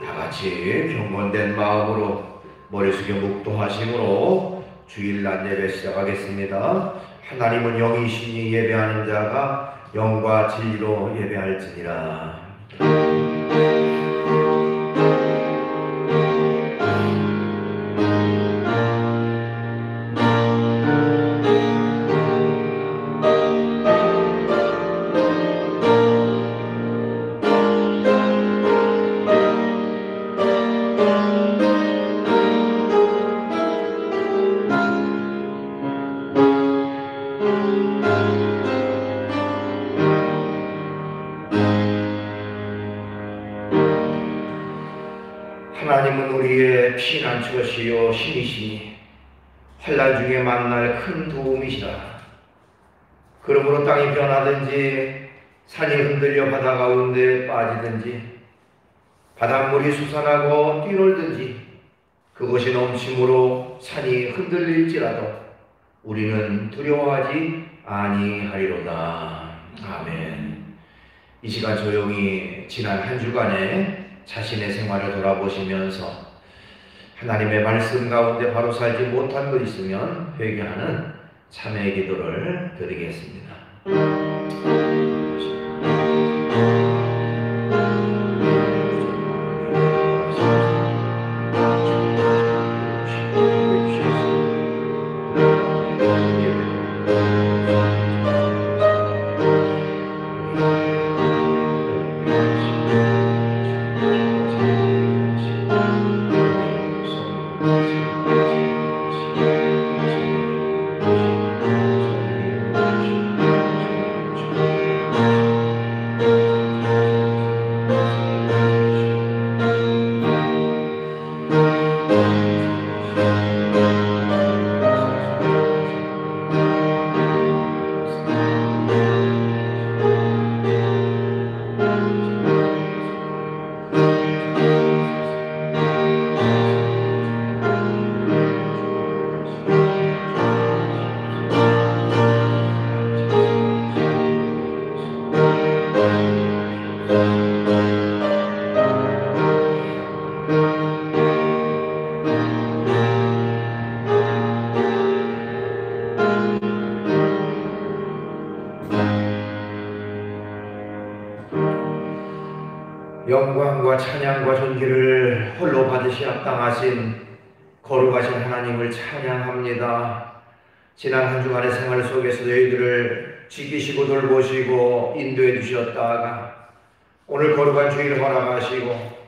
다 같이 경건된 마음으로 머리 숙여 묵도하심으로 주일날 예배 시작하겠습니다. 하나님은 영이시니 예배하는 자가 영과 진리로 예배할지니라. 하나님은 우리의 피난처시요 신이시니 환난 중에 만날 큰 도움이시라. 그러므로 땅이 변하든지 산이 흔들려 바다 가운데 빠지든지 바닷물이 솟아나고 뛰놀든지 그것이 넘침으로 산이 흔들릴지라도 우리는 두려워하지 아니하리로다. 아멘. 이 시간 조용히 지난 한 주간에 자신의 생활을 돌아보시면서 하나님의 말씀 가운데 바로 살지 못한 것 있으면 회개하는 참회의 기도를 드리겠습니다. 영광과 찬양과 존귀를 홀로 받으시 합당하신 거룩하신 하나님을 찬양합니다. 지난 한 주간의 생활 속에서 너희들을 지키시고 돌보시고 인도해 주셨다가 오늘 거룩한 주일을 허락하시고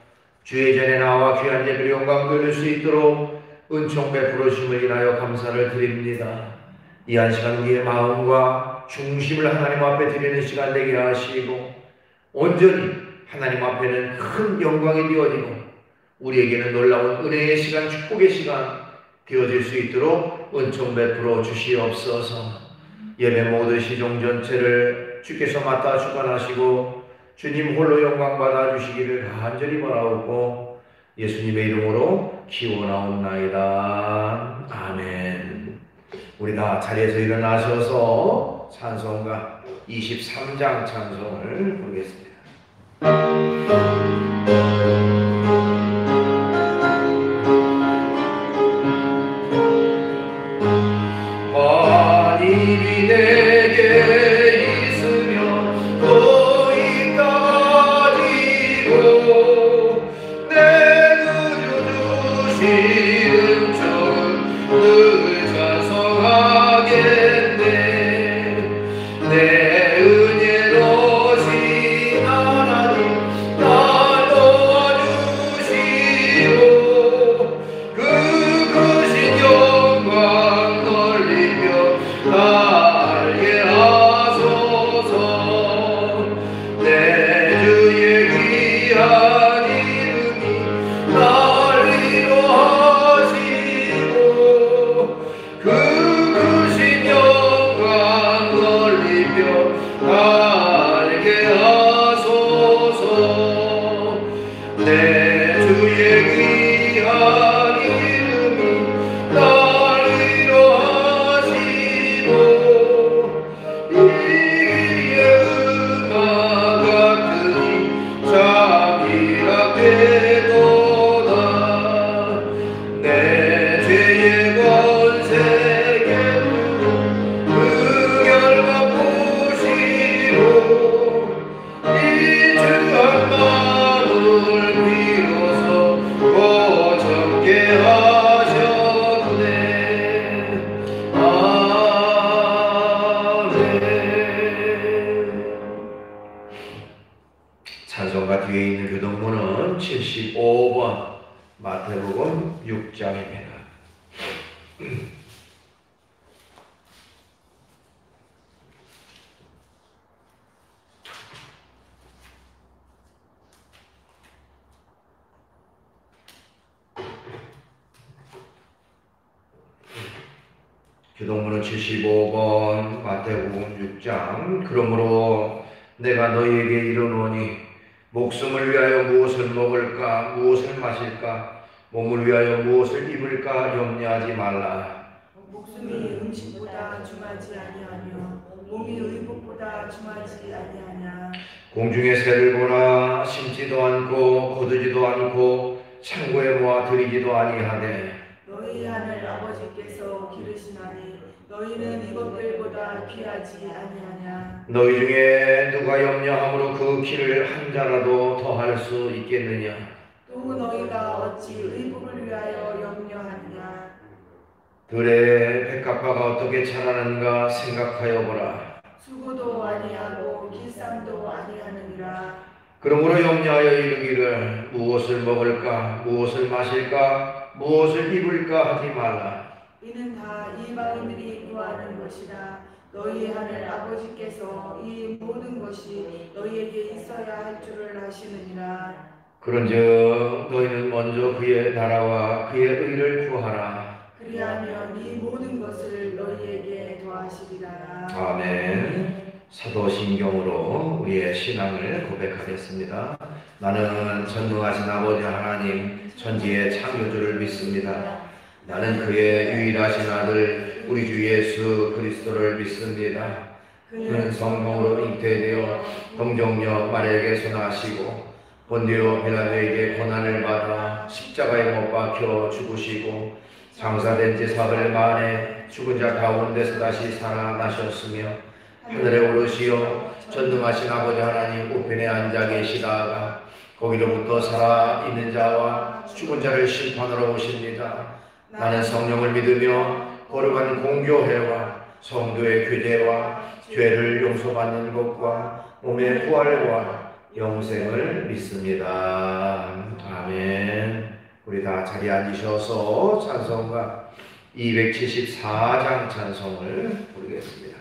주의 전에 나와 귀한 예배를 영광 돌릴 수 있도록 은총 베풀어 주심을 인하여 감사를 드립니다. 이 한 시간 우리의 마음과 중심을 하나님 앞에 드리는 시간 되게 하시고 온전히 하나님 앞에는 큰 영광이 되어지고 우리에게는 놀라운 은혜의 시간, 축복의 시간 되어질 수 있도록 은총 베풀어 주시옵소서. 예배 모든 시종 전체를 주께서 맡아 주관하시고 주님 홀로 영광 받아 주시기를 간절히 바라옵고 예수님의 이름으로 기원하옵나이다. 아멘. 우리 다 자리에서 일어나셔서 찬송가 23장 찬송을 부르겠습니다. 만일이 내게 있으면 거의 가지고 내 구주 주시는 정 늘 찬송하겠네. 내 은혜로 신 하나님 날 도와주시오. 그 크신 영광 넓히며 날게 하소서. 내 주의 귀한 이름이 날 위로하시고 그 크신 영광 넓히며 날게 하소서. 내 주의 귀한 이름이 날 위로하시고 이 길의 음악 같으니 참 기락되고 뒤에 있는 교동문은 75번 마태복음 6장입니다. 교동문은 75번 마태복음 6장. 그러므로 내가 너희에게 이르노니 목숨을 위하여 무엇을 먹을까 무엇을 마실까 몸을 위하여 무엇을 입을까 염려하지 말라. 목숨이 음식보다 중하지 아니하며 몸이 의복보다 중하지 아니하냐. 공중의 새를 보라. 심지도 않고 거두지도 않고 창고에 모아 들이지도 아니하되 너희 하늘 아버지께서 기르시나니 너희는 이것들보다 귀하지 아니하냐. 너희 중에 누가 염려함으로 그 키를 한 자라도 더할 수 있겠느냐. 또 너희가 어찌 의복을 위하여 염려하느냐. 들의 백합화가 어떻게 자라는가 생각하여 보라. 수고도 아니하고 길쌈도 아니하느니라. 그러므로 염려하여 이르기를 무엇을 먹을까 무엇을 마실까 무엇을 입을까 하지 말라. 이는 다 이방인들이 구하는 것이라. 너희 하늘 아버지께서 이 모든 것이 너희에게 있어야 할 줄을 아시느니라. 그런즉 너희는 먼저 그의 나라와 그의 의를 구하라. 그리하면 이 모든 것을 너희에게 더하시리라. 아멘. 사도신경으로 우리의 신앙을 고백하겠습니다. 나는 전능하신 아버지 하나님 천지의 창조주를 믿습니다. 나는 그의 유일하신 아들 우리 주 예수 그리스도를 믿습니다. 그는 성령으로 잉태되어 동정녀 마리아에게서 나시고 본디오 빌라도에게 고난을 받아 십자가에 못 박혀 죽으시고 장사된 지 사흘 만에 죽은 자 가운데서 다시 살아나셨으며 하늘에 오르시어 전능하신 아버지 하나님 우편에 앉아 계시다가 거기로부터 살아있는 자와 죽은 자를 심판하러 오십니다. 나는 성령을 믿으며 거룩한 공교회와 성도의 교제와 죄를 용서받는 것과 몸의 부활과 영생을 믿습니다. 아멘. 우리 다 자리에 앉으셔서 찬송가 274장 찬송을 부르겠습니다.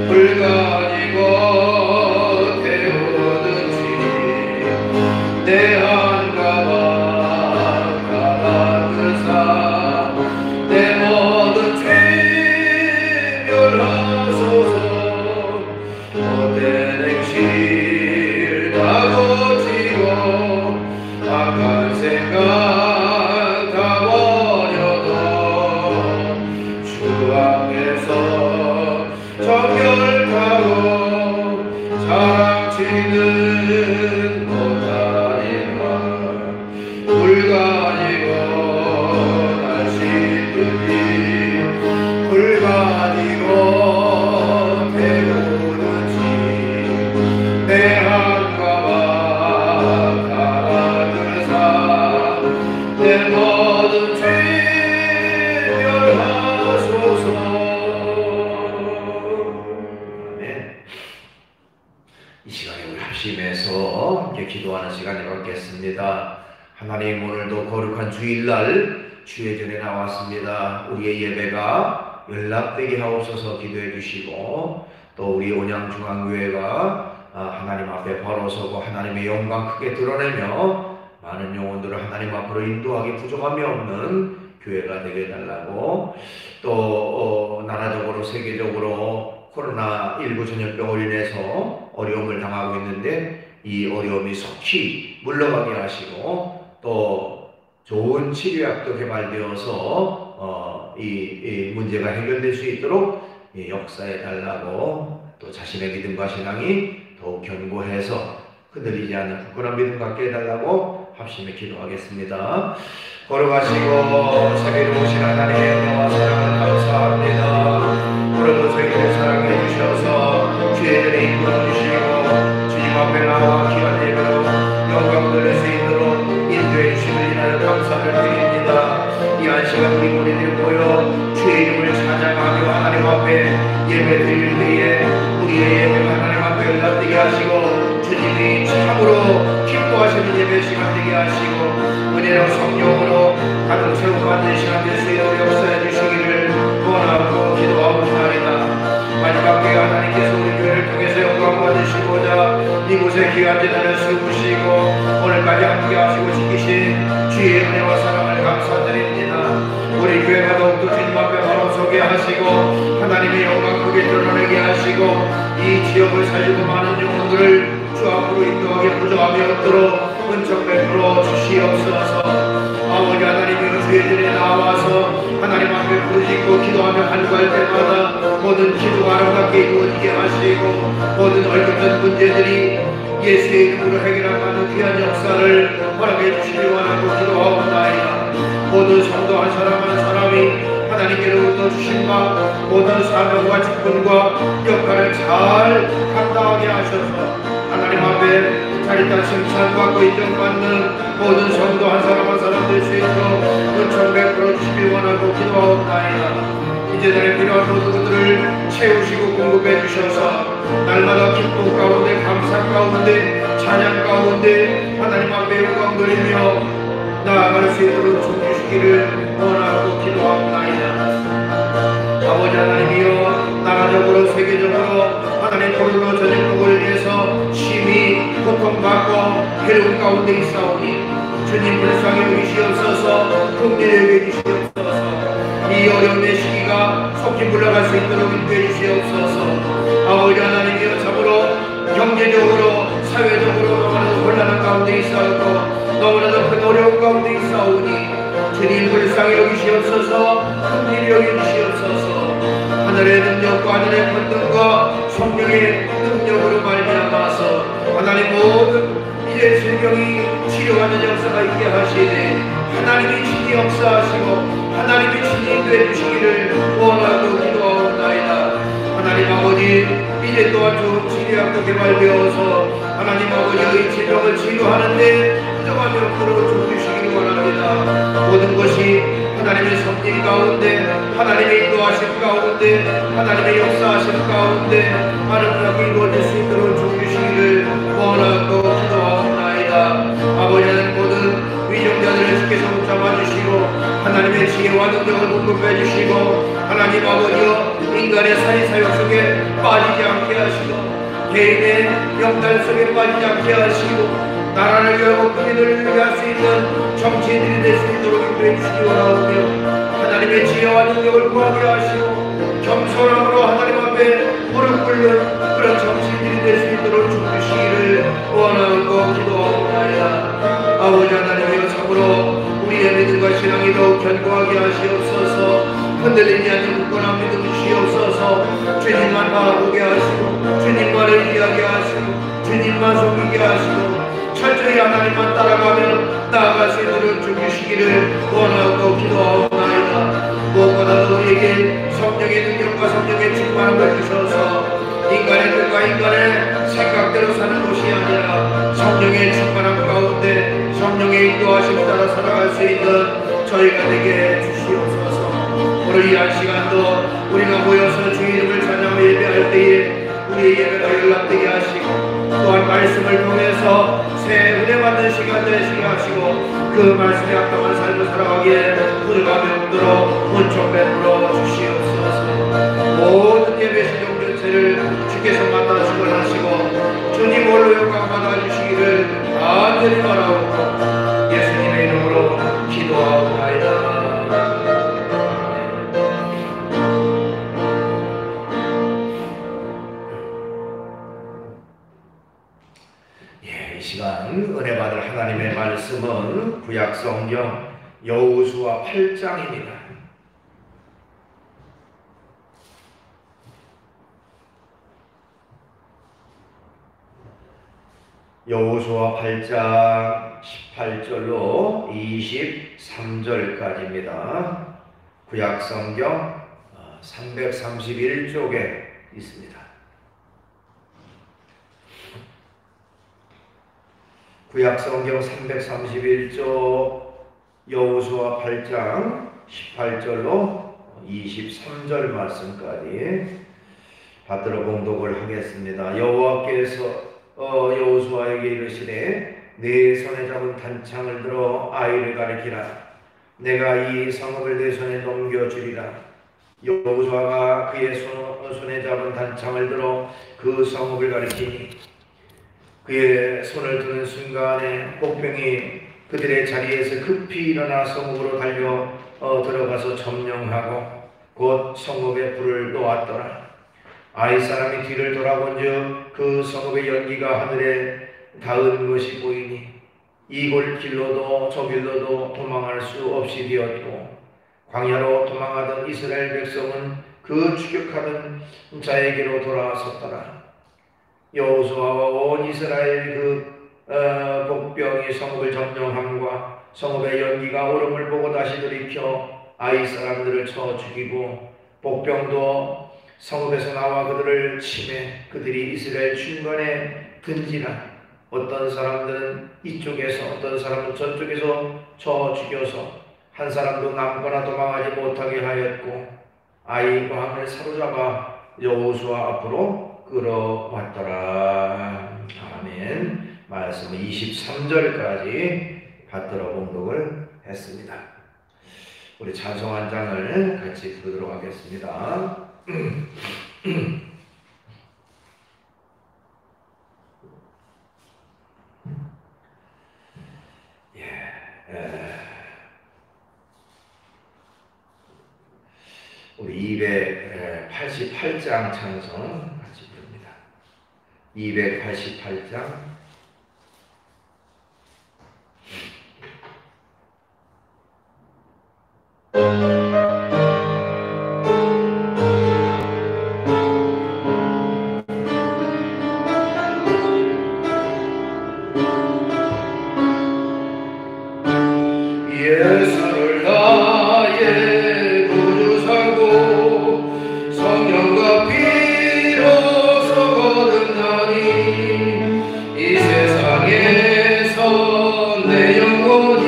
불 가지고 이는 못하리라. 불 가지고 날 씻듯이 불 가지고 배우듯이 내 한가마 가라들사 내 모든 죄 멸하소서. 아멘. 이 시간에 우리 합심해서 함께 기도하는 시간을 갖겠습니다. 하나님, 오늘도 거룩한 주일날 주의 전에 나왔습니다. 우리의 예배가 연락되게 하옵소서 기도해 주시고, 또 우리 온양중앙교회가 하나님 앞에 바로 서고 하나님의 영광 크게 드러내며 많은 영혼들을 하나님 앞으로 인도하기 부족함이 없는 교회가 되게 해달라고, 또 나라적으로 세계적으로 코로나19 전염병으로 인해서 어려움을 당하고 있는데 이 어려움이 속히 물러가게 하시고, 또 좋은 치료약도 개발되어서 이 문제가 해결될 수 있도록 역사해 달라고, 또 자신의 믿음과 신앙이 더욱 견고해서 흔들리지 않는 굳건한 믿음 갖게 해달라고 합심해 기도하겠습니다. 걸어가시고 새벽에 오신 하나님의 은혜와 사랑을 감사합니다. 오늘도 저희를 사랑해 주셔서 주의 전에 인도해 주시고 주님 앞에 나와 귀한 예배로 영광 돌릴 수 있도록 인도해 주심을 인하여 감사를 드립니다. 이 한 시간 우리 모두들 모여 주의 이름을 찬양하며 하나님 앞에 예배 드릴 때에 우리의 예배가 하나님 앞에 연락되게 하시고 주님이 참으로 기뻐하시는 예배 시간 되게 하시고 은혜로 성령으로 가득 채워 받는 시간 될 수 있도록 역사해 주시기를 원하고 기도하옵나이다. 마지막 때에 하나님께서 우리 교회를 통해서 영광 받으시고자 이곳에 귀한 제단을 세우시고 오늘까지 함께 하시고 지키신 주의 은혜와 사랑을 감사드립니다. 우리 교회가 더욱더 주님 앞에 바로 서게 하시고 하나님의 영광 크게 드러내게 하시고 이 지역을 살리고 많은 영혼들을 주 앞으로 인도하게 부족함이 없도록 은총 베풀어 주시옵소서. 아버지 하나님의 주의 전에 나와서 하나님 앞에 부르짖고 기도하며 간구할 때마다 모든 기도가 아름답게 이루어지게 하시고 모든 얽혔던 문제들이 예수의 이름으로 해결하는 귀한 역사를 허락해 주시기 원하고 기도하옵나이다. 모든 성도 한 사람 한 사람이 하나님께로부터 주신 바 모든 사명과 직분과 역할을 잘 감당하게 하셔서 하나님 앞에 자리다 칭찬받고 인정받는 모든 성도 한 사람 한 사람 될 수 있도록 은총 베풀어 주시길 원하고 기도하옵나이다. 이제들의 필요한 모든 것들을 채우시고 공급해 주셔서 날마다 기쁨 가운데 감사 가운데 찬양 가운데 하나님 앞에 영광 돌리며 나아갈 수 있도록 주시기를 원하고 기도하옵나이다. 아버지 하나님이여, 나라적으로 세계적으로 하나님 코로나 전염병을 위해서 심히 고통받고 괴로운 가운데 있사오니 주님 불쌍히 여기시옵소서. 긍휼히 여기시옵소서. 이 어려운 시기가 속히 물러갈 수 있도록 인도해 주시옵소서. 아버지 하나님이여, 참으로 경제적으로 사회적으로 너무나도 곤란한 가운데 있사오고 너무나도 큰 어려운 가운데 있사오니 주님 불쌍히 여기시옵소서. 긍휼히 여기시옵소서. 하늘의 능력과 하늘의 권능과 성령의 능력으로 말미암아서 하나님 모든 이제 질병이 치료하는 역사가 있게 하시되 하나님이 친히 역사하시고 하나님이 친히 인도해 주시기를 원하고 기도하옵나이다. 하나님 아버지, 이제 또한 좋은 치료약도 개발되어서 하나님 아버지의 질병을 치료하는데 부족함이 없도록 주시기를 원합니다. 모든 것이 하나님의 섭리 가운데 하나님의 인도하심 가운데 하나님의 역사하심 가운데 아름답게 이루어질 수 있도록 주시기를 원하고 기도하옵나이다. 아버지는 모든 위정자들을 주께서 붙잡아주시고 하나님의 지혜와 능력을 공급해주시고 하나님 아버지여, 인간의 사리사욕 속에 빠지지 않게 하시고 개인의 영달 속에 빠지지 않게 하시고 나라를 결국 그들을 위해 할 수 있는 정치인들이 될 수 있도록 인도해 주시기 원하오며 하나님의 지혜와 능력을 구하게 하시고 겸손함으로 하나님 앞에 무릎 꿇는 그런 정치인들이 될 수 있도록 주시기를 원하고 기도하옵나이다. 아버지 하나님이여, 참으로 우리의 믿음과 신앙이 더욱 견고하게 하시옵소서. 흔들리지 않는 굳건한 믿음 주시옵소서. 주님만 바라보게 하시고 주님만을 의지하게 하시고 주님만 섬기게 하시고 철저히 하나님만 따라가며 나아갈 수 있도록 주시기를 원하고 기도하옵나이다. 무엇보다도 우리에게 성령의 능력과 성령의 충만함을 주셔서 인간의 뜻과 인간의 생각대로 사는 것이 아니라 성령의 충만함 가운데 성령의 인도하심을 따라 살아갈 수 있는 저희가 되게 주시옵소서. 오늘 이 한 시간도 우리가 모여서 주 이름을 찬양하며 예배할 때에 우리의 예배가 연락되게 하시고 또한 말씀을 통해서 새 은혜 받는 시간 되시게 하시고 그 말씀에 합당한 삶을 살아가기에 우리가 뵙도록 은총 베풀어 주시옵소서. 모든 예배 신용 전체를 주께서 맡아주걸 하시고 주님 홀로 영광 받아주시기를 간절히 바라옵고 예수님의 이름으로 기도하옵나이다. 이 시간 은혜 받을 하나님의 말씀은 구약 성경 여호수아 8장입니다. 여호수아 8장 18절로 23절까지입니다. 구약 성경 331쪽에 있습니다. 구약 성경 331쪽 여호수아 8장 18절로 23절 말씀까지 받들어 봉독을 하겠습니다. 여호와께서 여호수아에게 이르시되 네 손에 잡은 단창을 들어 아이를 가리키라. 내가 이 성읍을 내 손에 넘겨주리라. 여호수아가 그의 손에 잡은 단창을 들어 그 성읍을 가리키니 그의 손을 드는 순간에 복병이 그들의 자리에서 급히 일어나 성읍으로 달려 들어가서 점령하고 곧 성읍에 불을 놓았더라. 아이 사람이 뒤를 돌아본즉 그 성읍의 연기가 하늘에 닿은 것이 보이니 이골 길로도 저 길로도 도망할 수 없이 되었고 광야로 도망하던 이스라엘 백성은 그 추격하던 자에게로 돌아섰더라. 여호수아와 온 이스라엘 그 복병이 성읍을 점령함과 성읍의 연기가 오름을 보고 다시 돌이켜 아이 사람들을 쳐 죽이고 복병도 성읍에서 나와 그들을 치매 그들이 이스라엘 중간에 든지라. 어떤 사람들은 이쪽에서 어떤 사람은 저쪽에서 쳐 죽여서 한 사람도 남거나 도망하지 못하게 하였고 아이 왕을 사로잡아 여호수아 앞으로 끌어왔더라. 아멘. 말씀 23절까지 받들어 봉독을 했습니다. 우리 찬송 한 장을 같이 부르도록 하겠습니다. 우리 288장 찬송 같이 부릅니다. 288장 예수를 나의 구주사고 성령과 피로서 거듭나니 이 세상에서 내 영혼이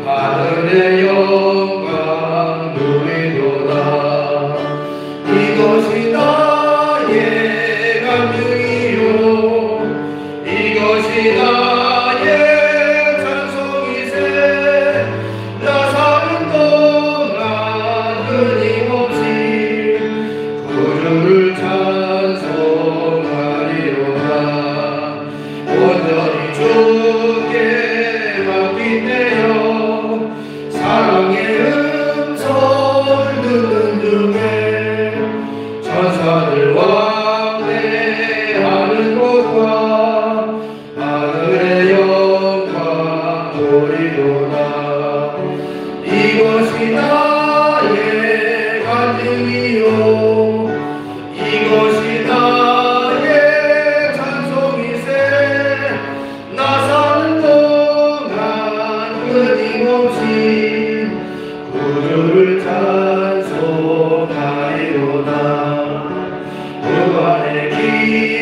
하늘의 영광 누리도다. 이것이 나의 간증이요 이것이 나의 주를 찬송하리로다. 온전히 주께 맡기네요. 사랑의 음성을 듣는 중에 천사들 왕래하는 곳과 하늘의 영광 보리로다. 이것이 나의 간증이요 이것이 나의 찬송이요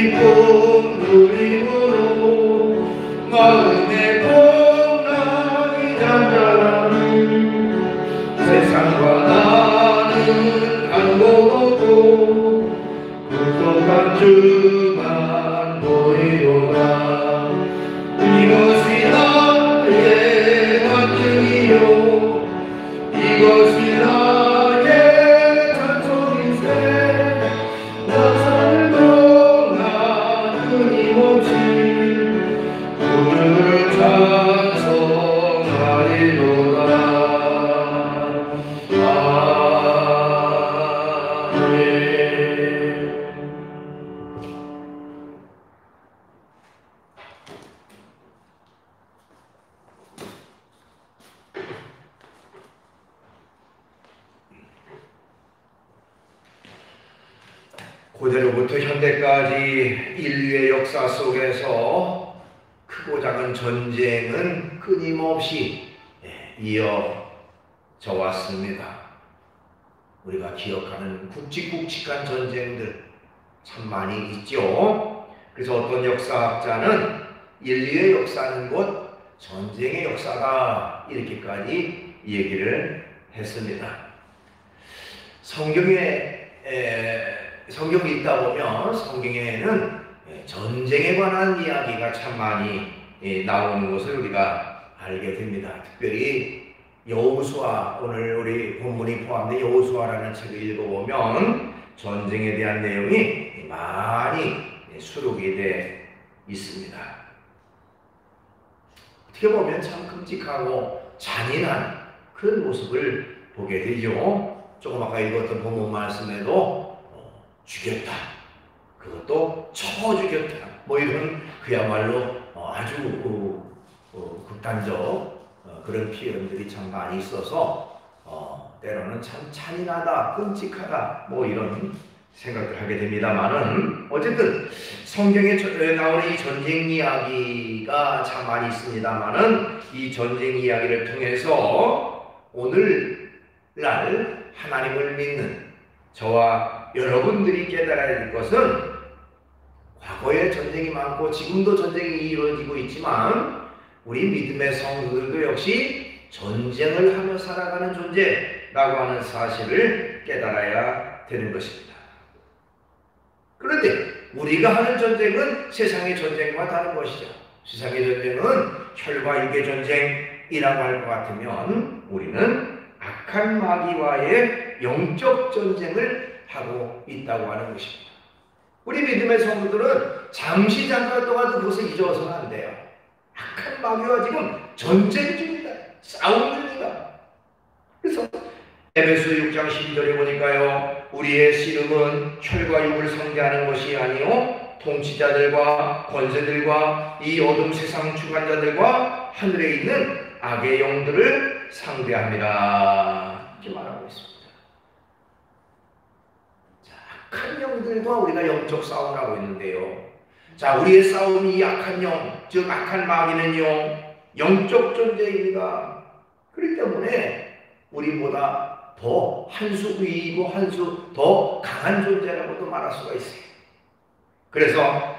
기쁨 누림으로 마음의 풍랑이 잠잠하는 세상과 나는 한 곳 없고 구속한 주만 보이로다. 이것이 나의 간증이요 이것이 나의 찬송이세. 나 사는 동안 끊임없이 주를 찬송하리로다. 고대로부터 현대까지 인류의 역사 속에서 크고 작은 전쟁은 끊임없이 이어져 왔습니다. 우리가 기억하는 굵직굵직한 전쟁들 참 많이 있죠. 그래서 어떤 역사학자는 인류의 역사는 곧 전쟁의 역사다 이렇게까지 얘기를 했습니다. 성경이 있다 보면 성경에는 전쟁에 관한 이야기가 참 많이 나오는 것을 우리가 알게 됩니다. 특별히 여호수아, 오늘 우리 본문이 포함된 여호수아라는 책을 읽어보면 전쟁에 대한 내용이 많이 수록이 되어 있습니다. 어떻게 보면 참 끔찍하고 잔인한 그런 모습을 보게 되죠. 조금 아까 읽었던 본문 말씀에도 죽였다, 그것도 쳐 죽였다, 뭐 이런 그야말로 아주 극단적 그런 표현들이 참 많이 있어서 때로는 참 잔인하다, 끔찍하다, 뭐 이런 생각을 하게 됩니다만은 어쨌든 성경에 나오는 이 전쟁 이야기가 참 많이 있습니다만은 이 전쟁 이야기를 통해서 오늘날 하나님을 믿는 저와 여러분들이 깨달아야 될 것은 과거에 전쟁이 많고 지금도 전쟁이 이루어지고 있지만 우리 믿음의 성도들도 역시 전쟁을 하며 살아가는 존재라고 하는 사실을 깨달아야 되는 것입니다. 그런데 우리가 하는 전쟁은 세상의 전쟁과 다른 것이죠. 세상의 전쟁은 혈과 육의 전쟁이라고 할 것 같으면 우리는 악한 마귀와의 영적 전쟁을 하고 있다고 하는 것입니다. 우리 믿음의 성도들은 잠깐 동안도 그것을 잊어서는 안 돼요. 악한 마귀와 지금 전쟁 중이다, 싸움 중이다. 그래서 에베소 6장 12절에 보니까요, 우리의 씨름은 혈과 육을 상대하는 것이 아니요 통치자들과 권세들과 이 어둠 세상 주관자들과 하늘에 있는 악의 영들을 상대합니다, 이렇게 말하고 있습니다. 악한 영들과 우리가 영적 싸움을 하고 있는데요. 자, 우리의 싸움이 악한 영, 즉 악한 마귀는요, 영적 존재입니다. 그렇기 때문에 우리보다 더 한 수 위이고 한 수 더 강한 존재라고도 말할 수가 있어요. 그래서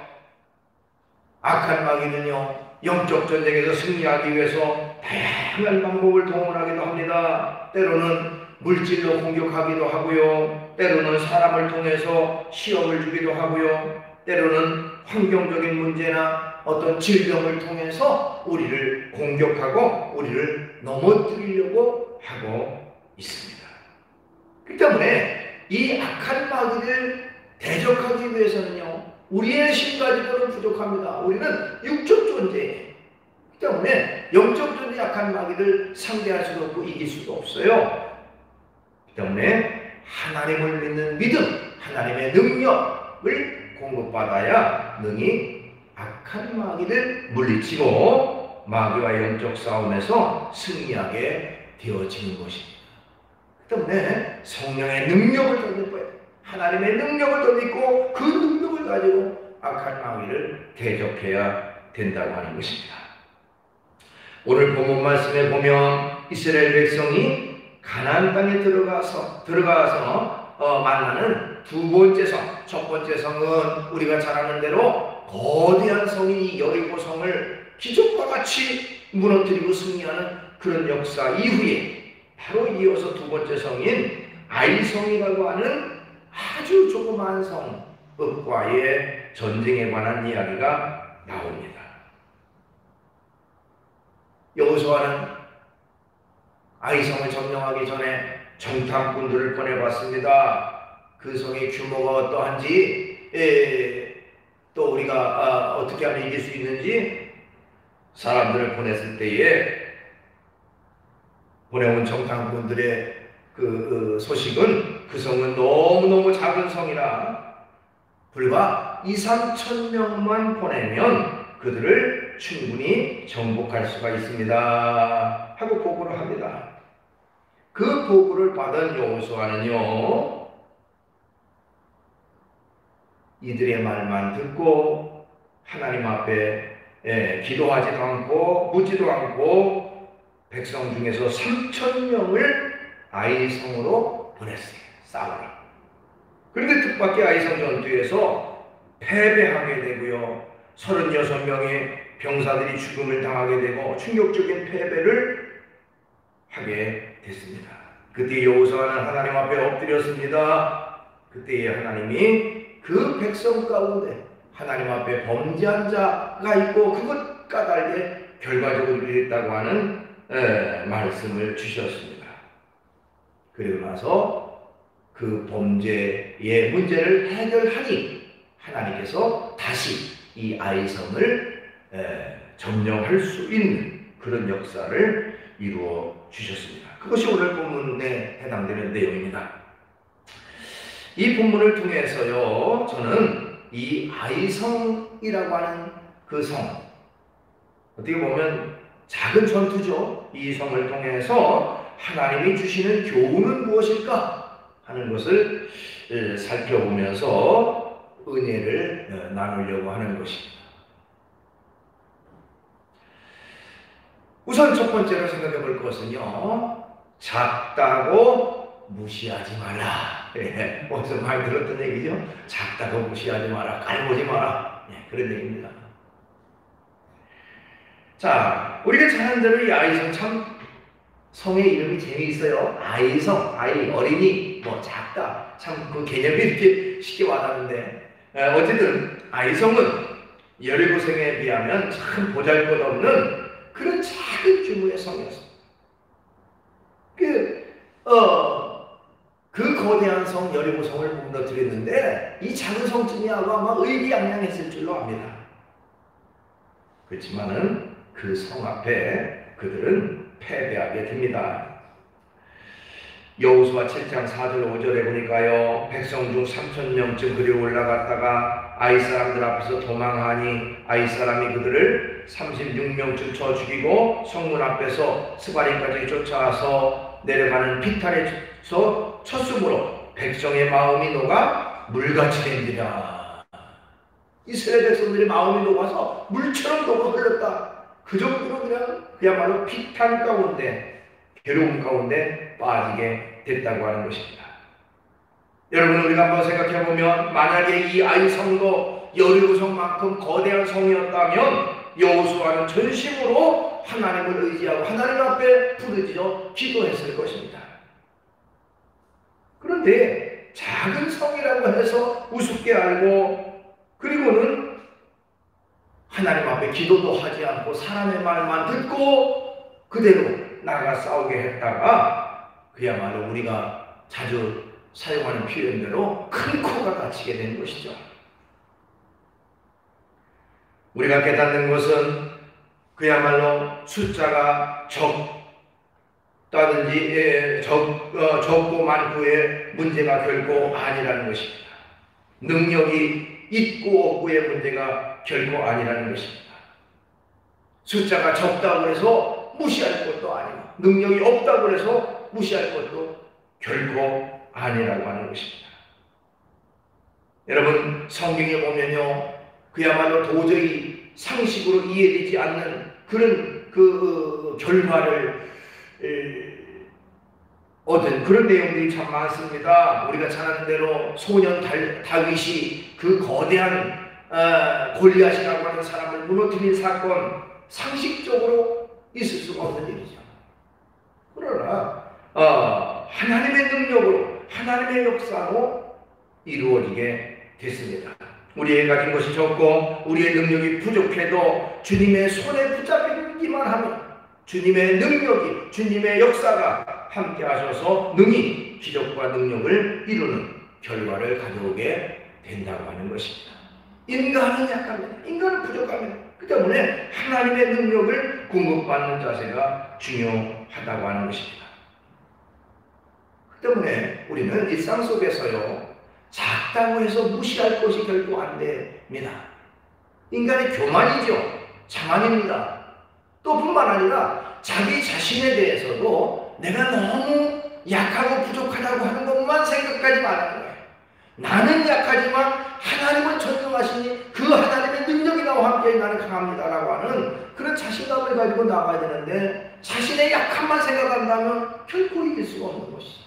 악한 마귀는요, 영적 전쟁에서 승리하기 위해서 다양한 방법을 동원하기도 합니다. 때로는 물질로 공격하기도 하고요, 때로는 사람을 통해서 시험을 주기도 하고요, 때로는 환경적인 문제나 어떤 질병을 통해서 우리를 공격하고 우리를 넘어뜨리려고 하고 있습니다. 그렇기 때문에 이 악한 마귀를 대적하기 위해서는요, 우리의 힘 가지고는 부족합니다. 우리는 육적 존재예요. 그렇기 때문에 영적 존재 악한 마귀를 상대할 수도 없고 이길 수도 없어요. 때문에 하나님을 믿는 믿음, 하나님의 능력을 공급받아야 능히 악한 마귀를 물리치고 마귀와 영적 싸움에서 승리하게 되어지는 것입니다. 때문에 성령의 능력을 더 믿어야 돼요. 하나님의 능력을 더 믿고 그 능력을 가지고 악한 마귀를 대적해야 된다고 하는 것입니다. 오늘 본문 말씀에 보면 이스라엘 백성이 가나안 땅에 들어가서 만나는 두 번째 성, 첫 번째 성은 우리가 잘 아는 대로 거대한 성인 이 여리고 성을 기적과 같이 무너뜨리고 승리하는 그런 역사 이후에 바로 이어서 두 번째 성인 아이성이라고 하는 아주 조그마한 성읍과의 전쟁에 관한 이야기가 나옵니다. 여호수아는 아이성을 점령하기 전에 정탐꾼들을 보내봤습니다. 그 성의 규모가 어떠한지, 또 우리가 어떻게 하면 이길 수 있는지 사람들을 보냈을 때에 보내온 정탐꾼들의 그 소식은 그 성은 너무너무 작은 성이라 불과 2~3천 명만 보내면 그들을 충분히 정복할 수가 있습니다 하고 보고를 합니다. 그 보고를 받은 여호수아는요, 이들의 말만 듣고 하나님 앞에 기도하지도 않고 묻지도 않고 백성 중에서 3,000명을 아이성으로 보냈어요. 싸우라. 그런데 뜻밖의 아이성 전투에서 패배하게 되고요, 36명의 병사들이 죽음을 당하게 되고 충격적인 패배를 하게 됐습니다. 그때 여호수아는 하나님 앞에 엎드렸습니다. 그때에 하나님이 그 백성 가운데 하나님 앞에 범죄한 자가 있고 그것 까닭에 결과적으로 이랬다고 하는 말씀을 주셨습니다. 그리고 나서 그 범죄의 문제를 해결하니 하나님께서 다시 이 아이성을 점령할 수 있는 그런 역사를 이루어 주셨습니다. 그것이 오늘 본문에 해당되는 내용입니다. 이 본문을 통해서요, 저는 이 아이성이라고 하는 그 성, 어떻게 보면 작은 전투죠. 이 성을 통해서 하나님이 주시는 교훈은 무엇일까 하는 것을 살펴보면서 은혜를 나누려고 하는 것입니다. 우선 첫 번째로 생각해 볼 것은요, 작다고 무시하지 마라. 어디서 많이 들었던 얘기죠? 작다고 무시하지 마라, 깔보지 마라, 그런 얘기입니다. 자, 우리가 잘 아는 대로 이 아이성, 참 성의 이름이 재미있어요. 아이성, 아이, 어린이, 뭐 작다, 참 그 개념이 이렇게 쉽게 와닿는데, 어쨌든 아이성은 여리고성에 비하면 참 보잘것없는 그런 작은 규모의 성이었습니다. 그 거대한 성 여리고성을 무너뜨렸는데 이 작은 성쯤이 아마 의기양양했을 줄로 압니다. 그렇지만은 그 성 앞에 그들은 패배하게 됩니다. 여호수아 7장 4절 5절에 보니까요, 백성 중 3,000명쯤 그리 올라갔다가 아이 사람들 앞에서 도망하니 아이 사람이 그들을 36명쯤 쳐 죽이고 성문 앞에서 스바림까지 쫓아와서 내려가는 비탈에서 쳤으므로 백성의 마음이 녹아 물같이 된지라. 이스라엘 백성들의 마음이 녹아서 물처럼 녹아 흘렀다. 그 정도로 그야말로 비탄 가운데, 괴로움 가운데 빠지게 됐다고 하는 것입니다. 여러분, 우리가 한번 생각해보면 만약에 이 아이성도 여리고성만큼 거대한 성이었다면 여호수아는 전심으로 하나님을 의지하고 하나님 앞에 부르짖어 기도했을 것입니다. 그런데 작은 성이라고 해서 우습게 알고, 그리고는 하나님 앞에 기도도 하지 않고 사람의 말만 듣고 그대로 나가 싸우게 했다가 그야말로 우리가 자주 사용하는 표현대로 큰 코가 다치게 된 것이죠. 우리가 깨닫는 것은 그야말로 숫자가 적다든지 적고 많고의 문제가 결코 아니라는 것입니다. 능력이 있고 없고의 문제가 결코 아니라는 것입니다. 숫자가 적다고 해서 무시할 것도 아니고 능력이 없다고 해서 무시할 것도 결코 아니라고 하는 것입니다. 여러분, 성경에 보면요, 그야말로 도저히 상식으로 이해되지 않는 그런 결과를 어떤 그런 내용들이 참 많습니다. 우리가 잘 아는 대로 소년 다윗이 그 거대한 골리앗이라고 하는 사람을 무너뜨린 사건, 상식적으로 있을 수가 없는 일이죠. 그러나 하나님의 능력으로, 하나님의 역사로 이루어지게 됐습니다. 우리의 가진 것이 적고 우리의 능력이 부족해도 주님의 손에 붙잡히기만 하면 주님의 능력이, 주님의 역사가 함께 하셔서 능히 기적과 능력을 이루는 결과를 가져오게 된다고 하는 것입니다. 인간은 약합니다. 인간은 부족합니다. 그 때문에 하나님의 능력을 공급받는 자세가 중요하다고 하는 것입니다. 그 때문에 우리는 일상 속에서요, 작다고 해서 무시할 것이 결코 안 됩니다. 인간의 교만이죠. 자만입니다. 또 뿐만 아니라 자기 자신에 대해서도 내가 너무 약하고 부족하다고 하는 것만 생각하지 말라는 거예요. 나는 약하지만 하나님은 전능하시니 그 하나님의 능력이 나와 함께 나는 강합니다라고 하는 그런 자신감을 가지고 나가야 되는데, 자신의 약함만 생각한다면 결코 이길 수가 없는 것이죠.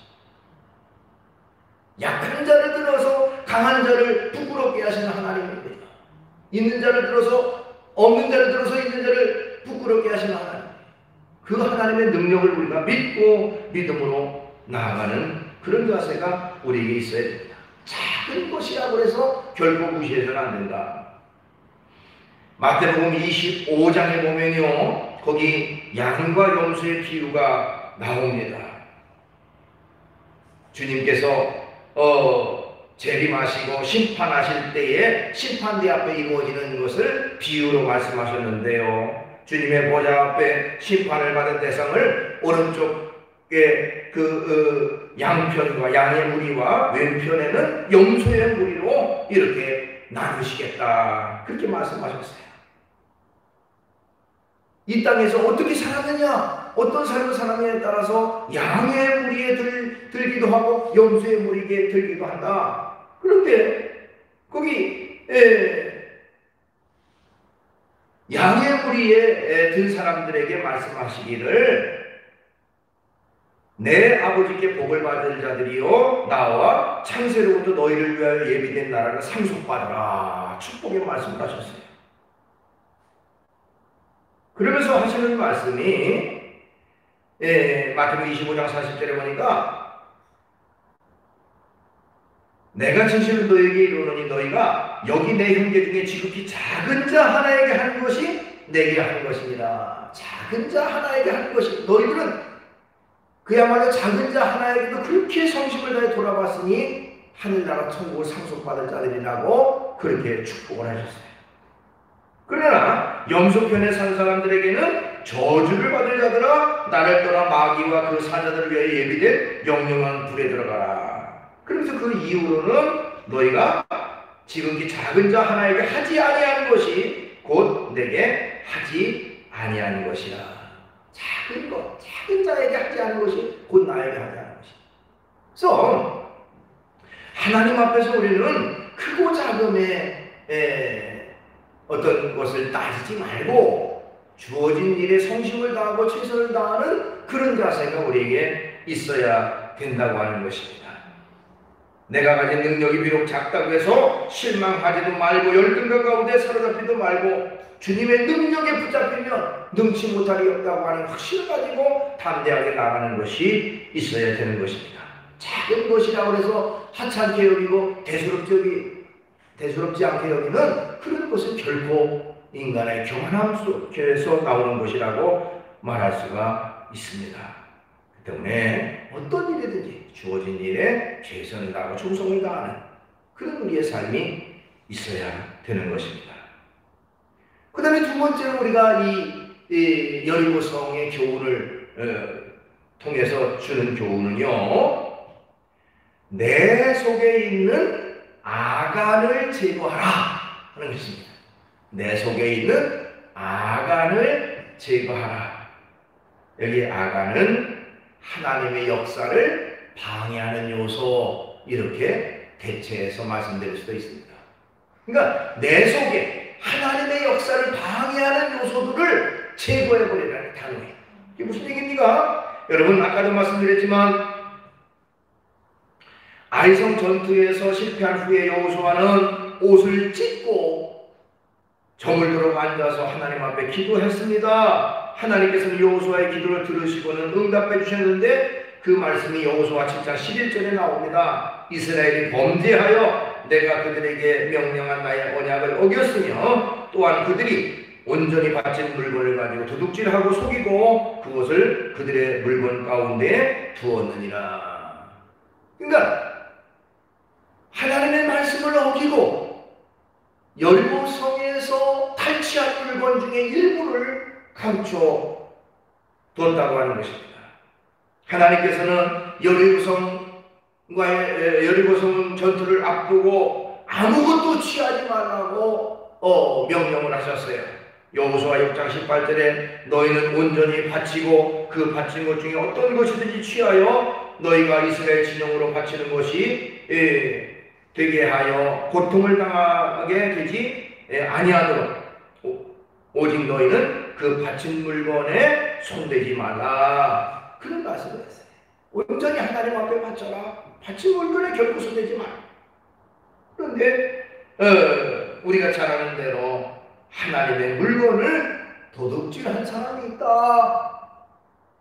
약한 자를 들어서 강한 자를 부끄럽게 하시는 하나님입니다. 있는 자를 들어서 없는 자를 들어서 있는 자를 부끄럽게 하시는 하나님, 그 하나님의 능력을 우리가 믿고 믿음으로 나아가는 그런 자세가 우리에게 있어야 됩니다. 작은 것이라고 해서 결코 무시해서는 안 된다. 마태복음 25장에 보면요, 거기 양과 염소의 비유가 나옵니다. 주님께서 재림하시고 심판하실 때에 심판대 앞에 이루어지는 것을 비유로 말씀하셨는데요, 주님의 보좌 앞에 심판을 받은 대상을 오른쪽에 양편과 양의 무리와 왼편에는 염소의 무리로 이렇게 나누시겠다, 그렇게 말씀하셨어요. 이 땅에서 어떻게 살았느냐, 어떤 삶을 살았느냐에 따라서 양의 무리에 들기도 하고 염소의 무리에 들기도 한다. 그런데 거기 양의 무리에 든 사람들에게 말씀하시기를, 내 아버지께 복을 받을 자들이요 나와 창세로부터 너희를 위하여 예비된 나라를 상속받으라, 축복의 말씀을 하셨어요. 그러면서 하시는 말씀이 마태복음 25장 40절에 보니까, 내가 진실로 너에게 이르노니 너희가 여기 내 형제 중에 지극히 작은 자 하나에게 하는 것이 내게 하는 것입니다. 작은 자 하나에게 하는 것이, 너희들은 그야말로 작은 자 하나에게도 그렇게 성심을 다해 돌아봤으니 하늘나라 천국을 상속받을 자들이라고 그렇게 축복을 하셨어요. 그러나 염소편에 산 사람들에게는 저주를 받을 자들아, 나를 떠나 마귀와 그 사자들을 위하여 예비된 영영한 불에 들어가라. 그래서 그 이후로는 너희가 지극히 작은 자 하나에게 하지 아니하는 것이 곧 내게 하지 아니하는 것이라. 작은 것, 작은 자에게 하지 않은 것이 곧 나에게 하지 않은 것이다. 그래서 하나님 앞에서 우리는 크고 작음의 어떤 것을 따지지 말고 주어진 일에 성심을 다하고 최선을 다하는 그런 자세가 우리에게 있어야 된다고 하는 것입니다. 내가 가진 능력이 비록 작다고 해서 실망하지도 말고 열등감 가운데 사로잡히도 말고 주님의 능력에 붙잡히면 능치 못할 리 없다고 하는 확신을 가지고 담대하게 나가는 것이 있어야 되는 것입니다. 작은 것이라고 해서 하찮게 여기고 대수롭지 않게 여기는 그런 것은 결코 인간의 교만함 속에서 나오는 것이라고 말할 수가 있습니다. 그 때문에 어떤 일이든지 주어진 일에 최선을 다하고 충성을 다하는 그런 우리의 삶이 있어야 되는 것입니다. 그 다음에 두 번째로 우리가 이 여리고성의 교훈을 통해서 주는 교훈은요, 내 속에 있는 아간을 제거하라 하는 것입니다. 내 속에 있는 아간을 제거하라. 여기 아간은 하나님의 역사를 방해하는 요소, 이렇게 대체해서 말씀드릴 수도 있습니다. 그러니까 내 속에 하나님의 역사를 방해하는 요소들을 제거해버리라는 단어예요. 이게 무슨 얘기입니까? 여러분, 아까도 말씀드렸지만 아이성 전투에서 실패한 후에 여호수아는 옷을 찢고 저물도록 앉아서 하나님 앞에 기도했습니다. 하나님께서는 여호수아의 기도를 들으시고는 응답해 주셨는데 그 말씀이 여호수아 7장 11절에 나옵니다. 이스라엘이 범죄하여 내가 그들에게 명령한 나의 언약을 어겼으며 또한 그들이 온전히 바친 물건을 가지고 도둑질하고 속이고 그것을 그들의 물건 가운데 두었느니라. 그러니까 하나님의 말씀을 어기고 여리고성에서 탈취한 물건 중에 일부를 감춰 뒀다고 하는 것입니다. 하나님께서는 여리고성 전투를 앞두고 아무것도 취하지 말라고 명령을 하셨어요. 여호수아 6장 18절에 너희는 온전히 바치고 그 바친 것 중에 어떤 것이든지 취하여 너희가 이스라엘 진영으로 바치는 것이 되게 하여 고통을 당하게 되지 아니하도록 오직 너희는 그 바친 물건에 손대지 말라. 그런 말씀을 했어요. 온전히 하나님 앞에 바쳐라. 바친 물건에 결코 손대지 마라. 그런데 우리가 잘 아는 대로 하나님의 물건을 도둑질한 사람이 있다.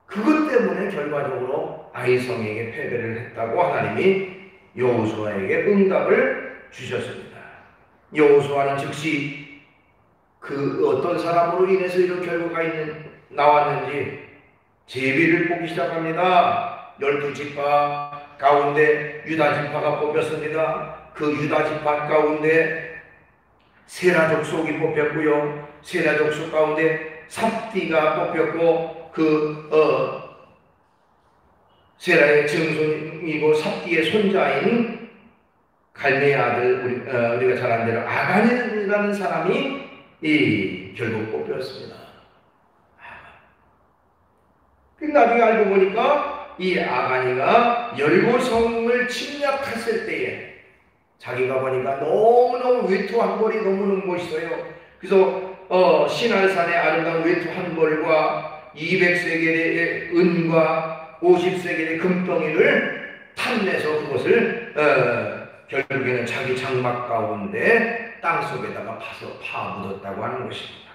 그것 때문에 결과적으로 아이성에게 패배를 했다고 하나님이 여호수아에게 응답을 주셨습니다. 여호수아는 즉시 그 어떤 사람으로 인해서 이런 결과가 나왔는지 제비를 뽑기 시작합니다. 12지파 가운데 유다지파가 뽑혔습니다. 그 유다지파 가운데 세라 족속이 뽑혔고요. 세라 족속 가운데 삽디가 뽑혔고 세라의 증손이고 삽디의 손자인 갈매의 아들 우리가 잘 아는 대로 아간이라는 사람이 결국 뽑혔습니다. 나중에 알고 보니까 이 아간이가 여리고성을 침략했을 때에 자기가 보니까 너무너무 외투 한 벌이 너무너무 멋있어요. 그래서 신할산의 아름다운 외투 한 벌과 200세겔의 은과 50세겔의 금덩이를 탐내서 그것을 결국에는 자기 장막 가운데 땅속에다가 파묻었다고 하는 것입니다.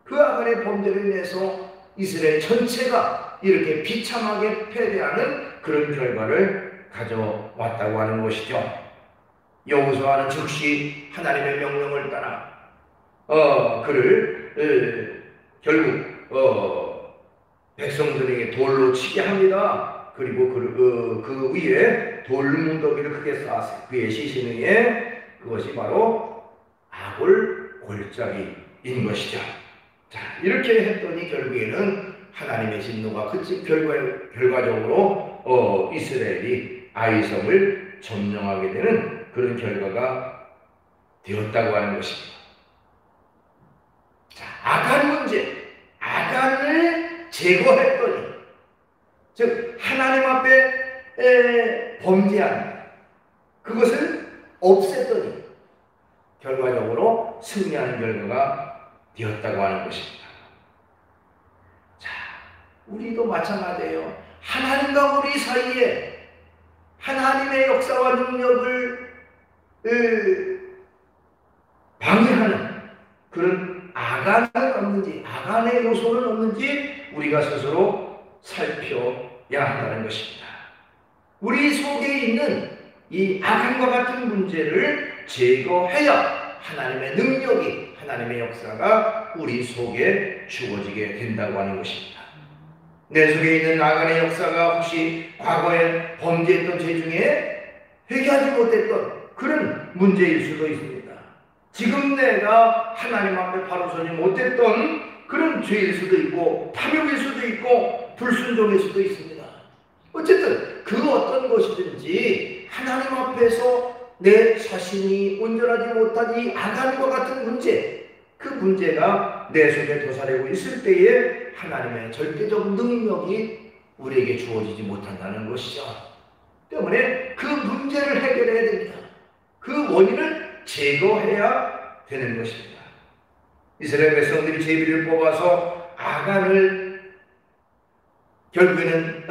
그 아간의 범죄를 인해서 이스라엘 전체가 이렇게 비참하게 패배하는 그런 결과를 가져왔다고 하는 것이죠. 여호수아는 즉시 하나님의 명령을 따라 그를 결국 백성들에게 돌로 치게 합니다. 그리고 그 위에 돌무더기를 크게 쌓았어요. 그의 시신 위에 그것이 바로 아골 골짜기인 것이죠. 자, 이렇게 했더니 결국에는 하나님의 진노가 그치 결과적으로 이스라엘이 아이성을 점령하게 되는 그런 결과가 되었다고 하는 것입니다. 자, 아간 문제, 아간을 제거했더니, 즉 하나님 앞에 범죄한 그것을 없앴더니 결과적으로 승리하는 결과가 되었다고 하는 것입니다. 자, 우리도 마찬가지예요. 하나님과 우리 사이에 하나님의 역사와 능력을 방해하는 그런 아간은 없는지, 아간의 요소는 없는지 우리가 스스로 살펴야 한다는 것입니다. 우리 속에 있는 이 아간과 같은 문제를 제거해야 하나님의 능력이, 하나님의 역사가 우리 속에 주어지게 된다고 하는 것입니다. 내 속에 있는 아간의 역사가 혹시 과거에 범죄했던 죄 중에 회개하지 못했던 그런 문제일 수도 있습니다. 지금 내가 하나님 앞에 바로 서지 못했던 그런 죄일 수도 있고 탐욕일 수도 있고 불순종일 수도 있습니다. 어쨌든 그 어떤 것이든지 하나님 앞에서 내 자신이 온전하지 못한 이 아간과 같은 문제, 그 문제가 내 속에 도사리고 있을 때에 하나님의 절대적 능력이 우리에게 주어지지 못한다는 것이죠. 때문에 그 문제를 해결해야 됩니다. 그 원인을 제거해야 되는 것입니다. 이스라엘 백성들이 제비를 뽑아서 아간을 결국에는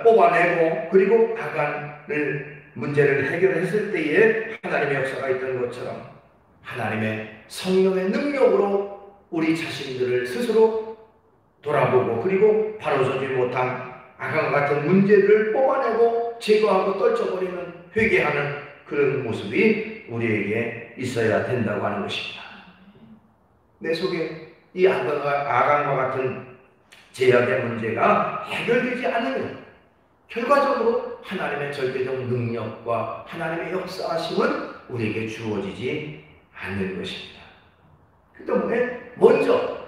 뽑아내고 그리고 아간을 문제를 해결했을 때에 하나님의 역사가 있던 것처럼 하나님의 성령의 능력으로 우리 자신들을 스스로 돌아보고 그리고 바로 서지 못한 아간 같은 문제를 뽑아내고 제거하고 떨쳐버리는 회개하는 그런 모습이 우리에게 있어야 된다고 하는 것입니다. 내 속에 이 아간과 같은 제약의 문제가 해결되지 않으면 결과적으로 하나님의 절대적 능력과 하나님의 역사하심은 우리에게 주어지지 않는 것입니다. 그 때문에 먼저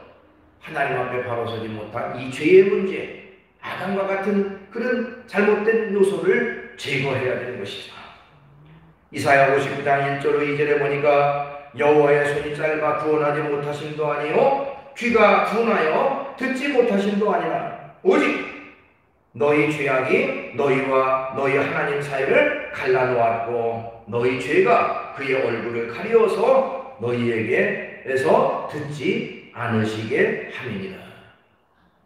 하나님 앞에 바로 서지 못한 이 죄의 문제, 아간과 같은 그런 잘못된 요소를 제거해야 되는 것이죠. 이사야 59장 1절로 2절에 보니까 여호와의 손이 짧아 구원하지 못하심도 아니요 귀가 둔하여 듣지 못하심도 아니라 오직 너희 죄악이 너희와 너희 하나님 사이를 갈라놓았고 너희 죄가 그의 얼굴을 가리어서 너희에게서 듣지 않으시게 함이니라.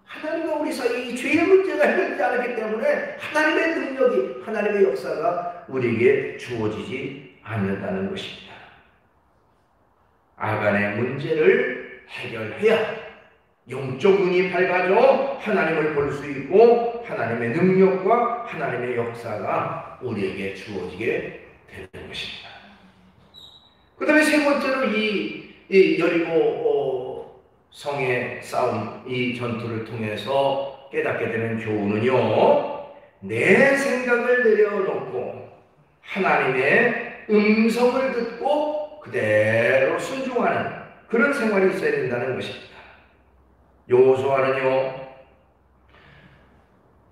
하나님과 우리 사이 이 죄의 문제가 해결되지 않았기 때문에 하나님의 능력이 하나님의 역사가 우리에게 주어지지 않는다는 것입니다. 아간의 문제를 해결해야 영적 눈이 밝아져 하나님을 볼 수 있고 하나님의 능력과 하나님의 역사가 우리에게 주어지게 되는 것입니다. 그 다음에 세 번째로 이 여리고 성의 싸움, 이 전투를 통해서 깨닫게 되는 교훈은요, 내 생각을 내려놓고 하나님의 음성을 듣고 그대로 순종하는 그런 생활이 있어야 된다는 것입니다. 여호수아는요,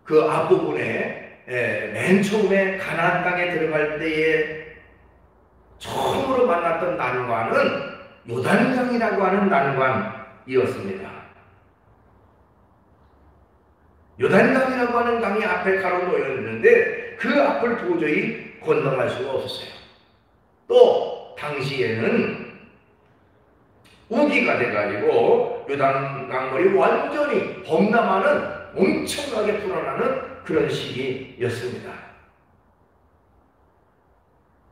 그 앞부분에 맨 처음에 가나안 땅에 들어갈 때에 처음으로 만났던 난관은 요단강이라고 하는 난관이었습니다. 요단강이라고 하는 강이 앞에 가로놓였는데 그 앞을 도저히 건너갈 수가 없었어요. 또 당시에는 우기가 돼가지고 요단강물이 완전히 범람하는 엄청나게 불어나는 그런 시기였습니다.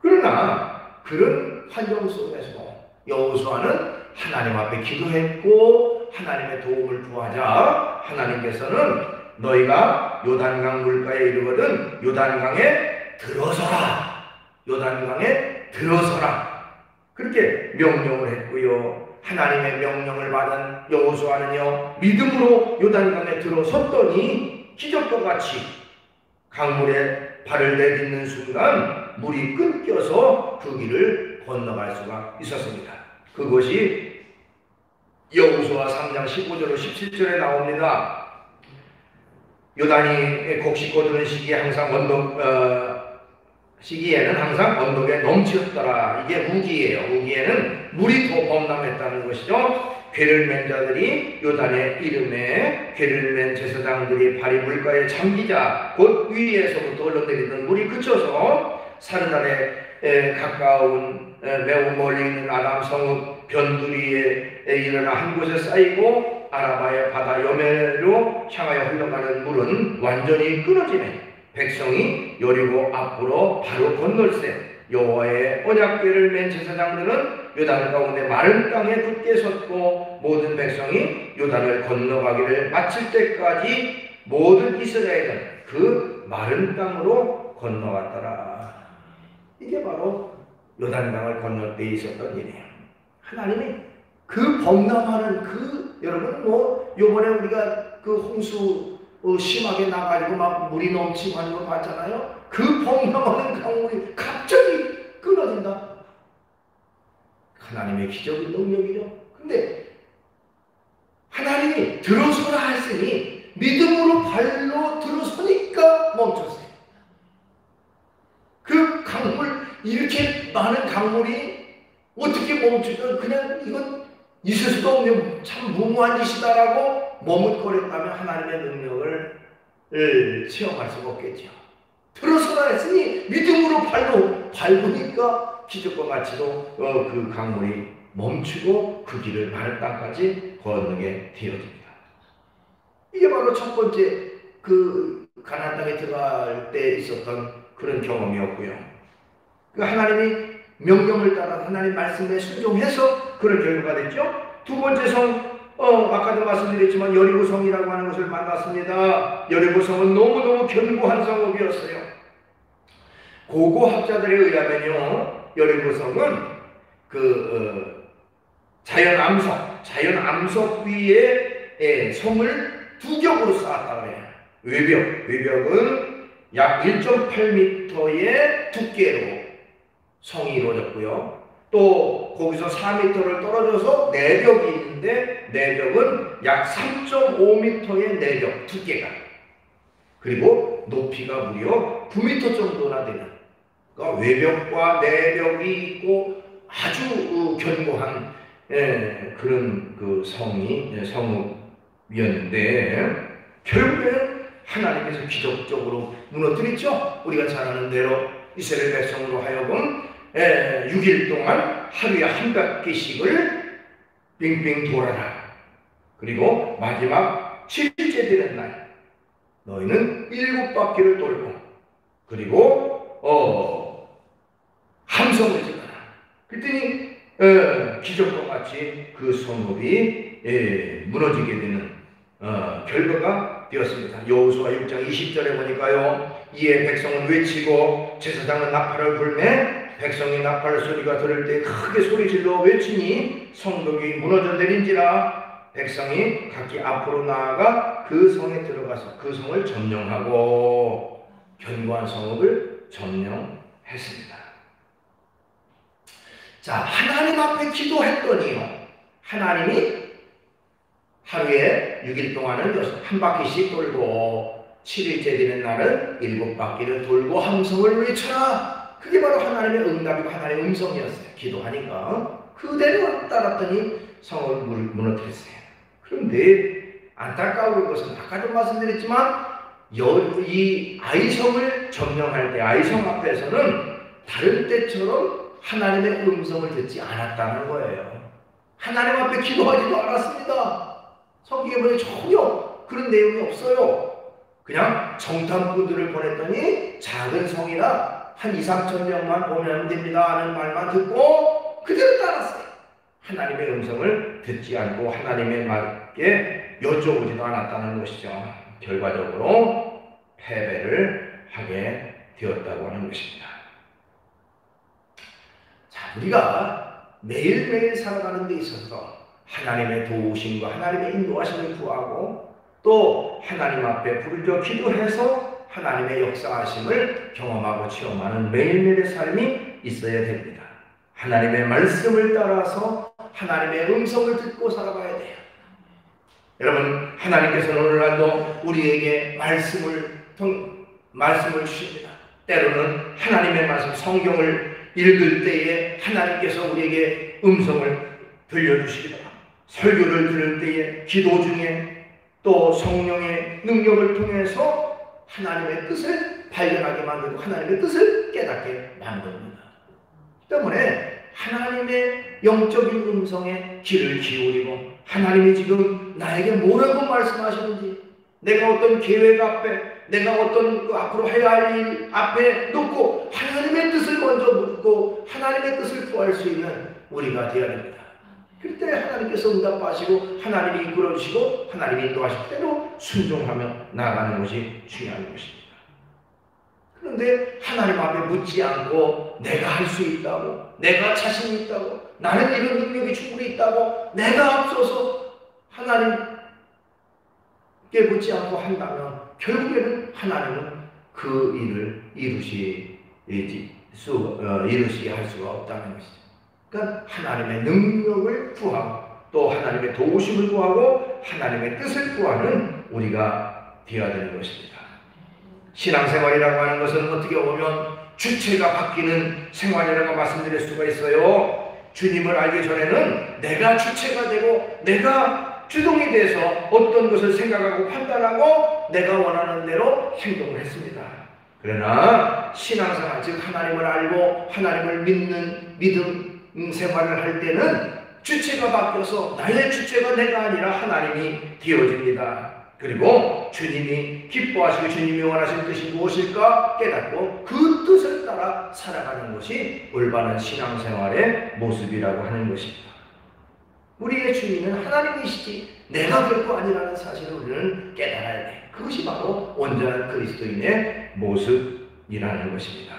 그러나 그런 환경 속에서 여호수아는 하나님 앞에 기도했고 하나님의 도움을 구하자 하나님께서는 너희가 요단강 물가에 이르거든 요단강에 들어서라, 요단강에 들어서라 그렇게 명령을 했고요. 하나님의 명령을 받은 여호수아는요 믿음으로 요단강에 들어섰더니 기적과 같이 강물에 발을 내딛는 순간 물이 끊겨서 그 길을 건너갈 수가 있었습니다. 그것이 여호수아 3장 15절로 17절에 나옵니다. 요단이 곡식 거두는 시기에 항상 시기에는 항상 언덕에 넘치었더라. 이게 우기예요. 우기에는 물이 더 범람했다는 것이죠. 괴를 맨 자들이 요단의 이름에 괴를 맨 제사장들이 발이 물가에 잠기자 곧 위에서부터 흘러내리던 물이 그쳐서 사르단에 가까운 매우 멀리 있는 아람 성읍 변두리에 이르러 한 곳에 쌓이고 아라바의 바다 여매로 향하여 흘러가는 물은 완전히 끊어지네. 백성이 여리고 앞으로 바로 건널세. 여호와의 언약궤를 맨 제사장들은 요단 가운데 마른 땅에 굳게 섰고 모든 백성이 요단을 건너가기를 마칠 때까지 모든 이스라엘은 그 마른 땅으로 건너갔더라. 이게 바로 요단강을 건널 때 있었던 일이에요. 하나님이 그 범람하는 여러분 요번에 우리가 그 홍수 심하게 나가지고 막 물이 넘치고 하는 거 봤잖아요. 그 범람하는 강물이 갑자기 끊어진다. 하나님의 기적인 능력이죠. 근데 하나님이 들어서라 했으니 믿음으로 발로 들어서니까 멈췄어요. 그 강물, 이렇게 많은 강물이 어떻게 멈추면 그냥 이건 있을 수도 없는 참 무모한 짓이다라고 머뭇거렸다면 하나님의 능력을 체험할 수가 없겠죠. 들어서라 했으니 믿음으로 발로 밟으니까 기적과 같이도 그 강물이 멈추고 그 길을 마른 땅까지 건너게 되어집니다. 이게 바로 첫 번째 그 가나안 땅에 들어갈 때 있었던 그런 경험이었고요. 그 하나님이 명령을 따라 하나님 말씀에 순종해서 그런 결과가 됐죠. 두 번째 성, 아까도 말씀드렸지만 여리고성이라고 하는 것을 만났습니다. 여리고성은 너무너무 견고한 성읍이었어요. 고고학자들에 의하면요, 여리고성은 자연 암석 위에 성을 두 겹으로 쌓았다고 해요. 외벽은 약 1.8m의 두께로 성이 이루어졌고요. 또 거기서 4m를 떨어져서 내벽이 있는데 내벽은 약 3.5m의 내벽 두께가, 그리고 높이가 무려 9m 정도나 되는, 그러니까 외벽과 내벽이 있고 아주 견고한 그런 그 성읍이었는데 결국에는 하나님께서 기적적으로 무너뜨렸죠. 우리가 잘 아는 대로 이스라엘 백성으로 하여금 6일 동안 하루에 한 바퀴씩을 빙빙 돌아라. 그리고 마지막 7일째 되는 날 너희는 7바퀴를 돌고, 그리고 함성을 지르라. 그랬더니 기적과 같이 그 성읍이 무너지게 되는 결과가 되었습니다. 여호수아 6장 20절에 보니까요, 이에 백성은 외치고 제사장은 나팔을 불매 백성이 나팔 소리가 들을 때 크게 소리질러 외치니 성벽이 무너져 내린지라. 백성이 각기 앞으로 나아가 그 성에 들어가서 그 성을 점령하고 견고한 성읍을 점령했습니다. 자, 하나님 앞에 기도했더니요, 하나님이 하루에 6일 동안은 한 바퀴씩 돌고 7일째 되는 날은 7바퀴를 돌고 함성을 외쳐라. 그게 바로 하나님의 응답이고 하나님의 음성이었어요. 기도하니까 그대로 따랐더니 성을 무너뜨렸어요. 그런데 안타까운 것은 아까도 말씀드렸지만 이 아이성을 점령할 때 아이성 앞에서는 다른 때처럼 하나님의 음성을 듣지 않았다는 거예요. 하나님 앞에 기도하지도 않았습니다. 성경에 보니 전혀 그런 내용이 없어요. 그냥 정탐꾼들을 보냈더니 작은 성이라 한 2-3천 명만 보면 됩니다 하는 말만 듣고 그대로 따랐어요. 하나님의 음성을 듣지 않고 하나님의 말께 여쭤보지도 않았다는 것이죠. 결과적으로 패배를 하게 되었다고 하는 것입니다. 자, 우리가 매일매일 살아가는 데 있어서 하나님의 도우심과 하나님의 인도하심을 구하고 또 하나님 앞에 부르짖어 기도해서 하나님의 역사하심을 경험하고 체험하는 매일매일의 삶이 있어야 됩니다. 하나님의 말씀을 따라서 하나님의 음성을 듣고 살아가야 돼요. 여러분, 하나님께서는 오늘날도 우리에게 말씀을 주십니다. 때로는 하나님의 말씀, 성경을 읽을 때에 하나님께서 우리에게 음성을 들려주시기도 하고, 설교를 들을 때에, 기도 중에, 또 성령의 능력을 통해서 하나님의 뜻을 발견하게 만들고 하나님의 뜻을 깨닫게 만듭니다. 때문에 하나님의 영적인 음성에 귀를 기울이고 하나님이 지금 나에게 뭐라고 말씀하시는지, 내가 어떤 계획 앞에, 내가 어떤 앞으로 해야 할 일 앞에 놓고 하나님의 뜻을 먼저 묻고 하나님의 뜻을 구할 수 있는 우리가 되어야 됩니다. 그때 하나님께서 응답하시고 하나님이 이끌어주시고 하나님이 인도하실 때로 순종하며 나아가는 것이 중요한 것입니다. 그런데 하나님 앞에 묻지 않고 내가 할 수 있다고, 내가 자신이 있다고, 나는 이런 능력이 충분히 있다고 내가 앞서서 하나님께 묻지 않고 한다면 결국에는 하나님은 그 일을 이루시게 할 수가 없다는 것이죠. 그러니까 하나님의 능력을 구하고 또 하나님의 도우심을 구하고 하나님의 뜻을 구하는 우리가 되어야 되는 것입니다. 신앙생활이라고 하는 것은 어떻게 보면 주체가 바뀌는 생활이라고 말씀드릴 수가 있어요. 주님을 알기 전에는 내가 주체가 되고 내가 주동이 돼서 어떤 것을 생각하고 판단하고 내가 원하는 대로 행동을 했습니다. 그러나 신앙생활, 즉 하나님을 알고 하나님을 믿는 믿음 생활을 할 때는 주체가 바뀌어서 나의 주체가 내가 아니라 하나님이 되어집니다. 그리고 주님이 기뻐하시고 주님이 원하시는 뜻이 무엇일까 깨닫고 그 뜻을 따라 살아가는 것이 올바른 신앙생활의 모습이라고 하는 것입니다. 우리의 주님은 하나님이시지 내가 결코 아니라는 사실을 우리는 깨달아야 돼. 그것이 바로 온전한 그리스도인의 모습이라는 것입니다.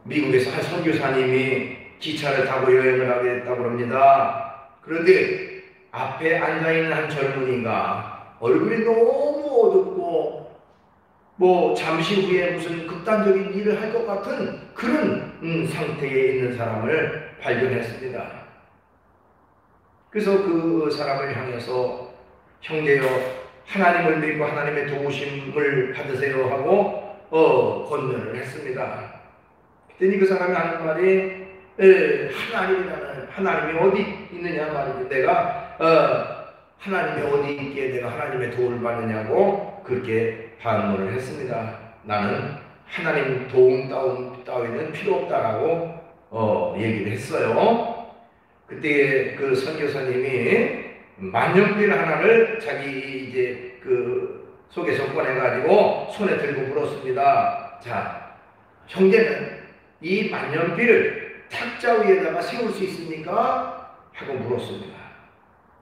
미국에서 한 선교사님이 기차를 타고 여행을 하게 됐다고 합니다. 그런데 앞에 앉아있는 한 젊은이가 얼굴이 너무 어둡고 잠시 후에 무슨 극단적인 일을 할 것 같은 그런 상태에 있는 사람을 발견했습니다. 그래서 그 사람을 향해서 형제여 하나님을 믿고 하나님의 도우심을 받으세요 하고 권면을 했습니다. 그랬더니 그 사람이 하는 말이 하나님이 어디 있느냐 말이지. 내가 하나님이 어디 있기에 내가 하나님의 도움을 받느냐고 그렇게 반문을 했습니다. 나는 하나님 도움 따위는 필요 없다라고 얘기를 했어요. 그때 그 선교사님이 만년필 하나를 자기 이제 그 속에서 꺼내가지고 손에 들고 물었습니다. 자, 형제는 이 만년필을 탁자 위에다가 세울 수 있습니까? 하고 물었습니다.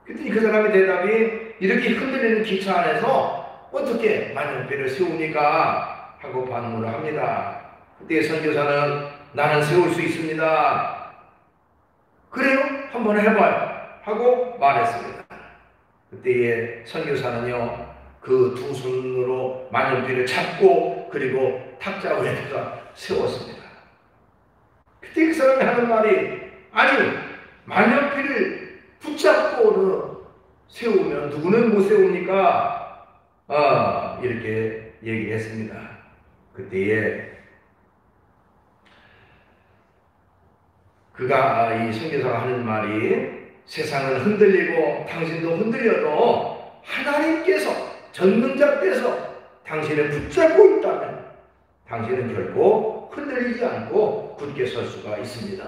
그랬더니 그 사람의 대답이 이렇게 흔들리는 기차 안에서 어떻게 만년필을 세웁니까? 하고 반문을 합니다. 그때 선교사는 나는 세울 수 있습니다. 그래요? 한번 해봐요. 하고 말했습니다. 그때의 선교사는요, 그 두 손으로 만년필을 잡고 그리고 탁자 위에다가 세웠습니다. 그때 그 사람이 하는 말이 아니 만년필을 붙잡고는 세우면 누구는 못 세웁니까? 이렇게 얘기를 했습니다. 그때에 그가 이 선교사가 하는 말이 세상은 흔들리고 당신도 흔들려도 하나님께서 전능자께서 당신을 붙잡고 있다면 당신은 결코 흔들리지 않고 굳게 설 수가 있습니다.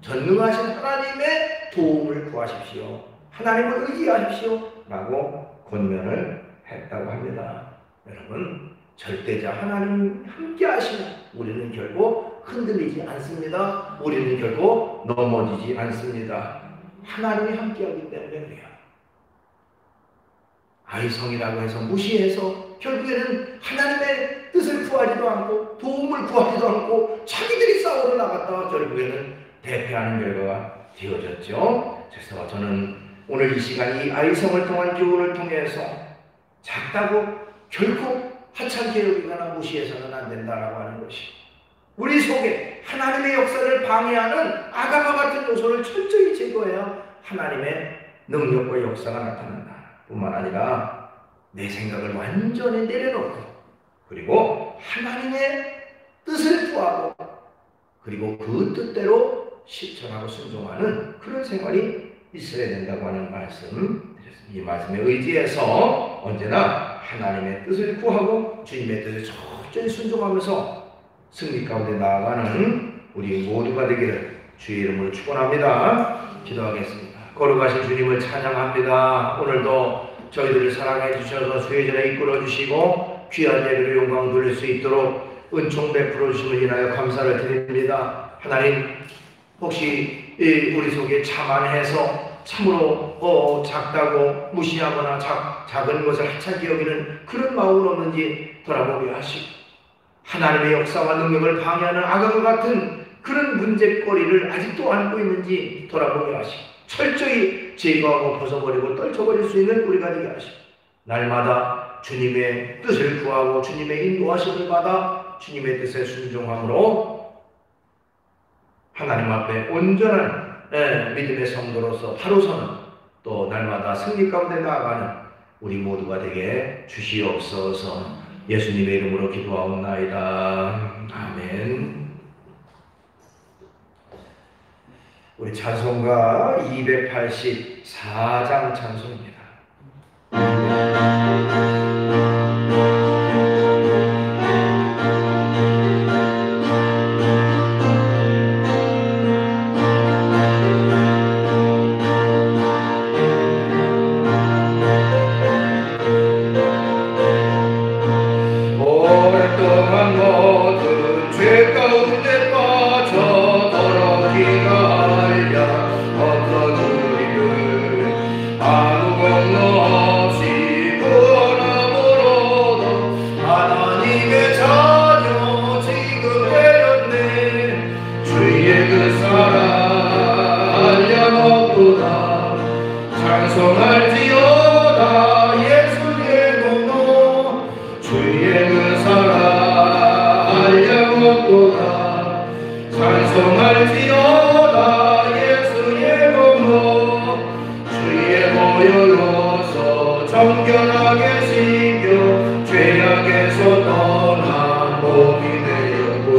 전능하신 하나님의 도움을 구하십시오. 하나님을 의지하십시오. 라고 권면을 했다고 합니다. 여러분, 절대자 하나님 함께 하시면 우리는 결코 흔들리지 않습니다. 우리는 결코 넘어지지 않습니다. 하나님이 함께 하기 때문에 그래요. 아이성이라고 해서 무시해서 결국에는 하나님의 뜻을 구하지도 않고 도움을 구하지도 않고 자기들이 싸우러 나갔다가 결국에는 대패하는 결과가 되어졌죠. 그래서 저는 오늘 이 시간 이 아이성을 통한 교훈을 통해서 작다고 결코 하찮게 여기거나 무시해서는 안 된다라고 하는 것이 우리 속에 하나님의 역사를 방해하는 아가마 같은 요소를 철저히 제거해야 하나님의 능력과 역사가 나타난다. 뿐만 아니라 내 생각을 완전히 내려놓고 그리고 하나님의 뜻을 구하고 그리고 그 뜻대로 실천하고 순종하는 그런 생활이 있어야 된다고 하는 말씀. 이 말씀에 의지해서 언제나 하나님의 뜻을 구하고 주님의 뜻을 철저히 순종하면서 승리 가운데 나아가는 우리 모두가 되기를 주의 이름으로 축원합니다. 기도하겠습니다. 거룩하신 주님을 찬양합니다. 오늘도 저희들을 사랑해 주셔서 수혜전에 이끌어 주시고 귀한 예배로 영광 돌릴 수 있도록 은총 베풀어 주심을 인하여 감사를 드립니다. 하나님, 혹시 우리 속에 자만해서 참으로 작다고 무시하거나 작은 것을 하찮게 여기는 그런 마음은 없는지 돌아보게 하시고 하나님의 역사와 능력을 방해하는 악과 같은 그런 문제거리를 아직도 안고 있는지 돌아보게 하시고 철저히 제거하고 벗어버리고 떨쳐버릴 수 있는 우리가 되게 하시고 날마다 주님의 뜻을 구하고 주님의 인도하심을 받아 주님의 뜻에 순종함으로 하나님 앞에 온전한 믿음의 성도로서 바로 서는 또 날마다 승리 가운데 나아가는 우리 모두가 되게 주시옵소서. 예수님의 이름으로 기도하옵나이다. 아멘. 우리 찬송가 284장 찬송입니다. 알려놓도다. 찬송할지어다 예수의 공로 주의 보혈로서 정결하게 씻겨 죄악에서 떠나 몸이 되었고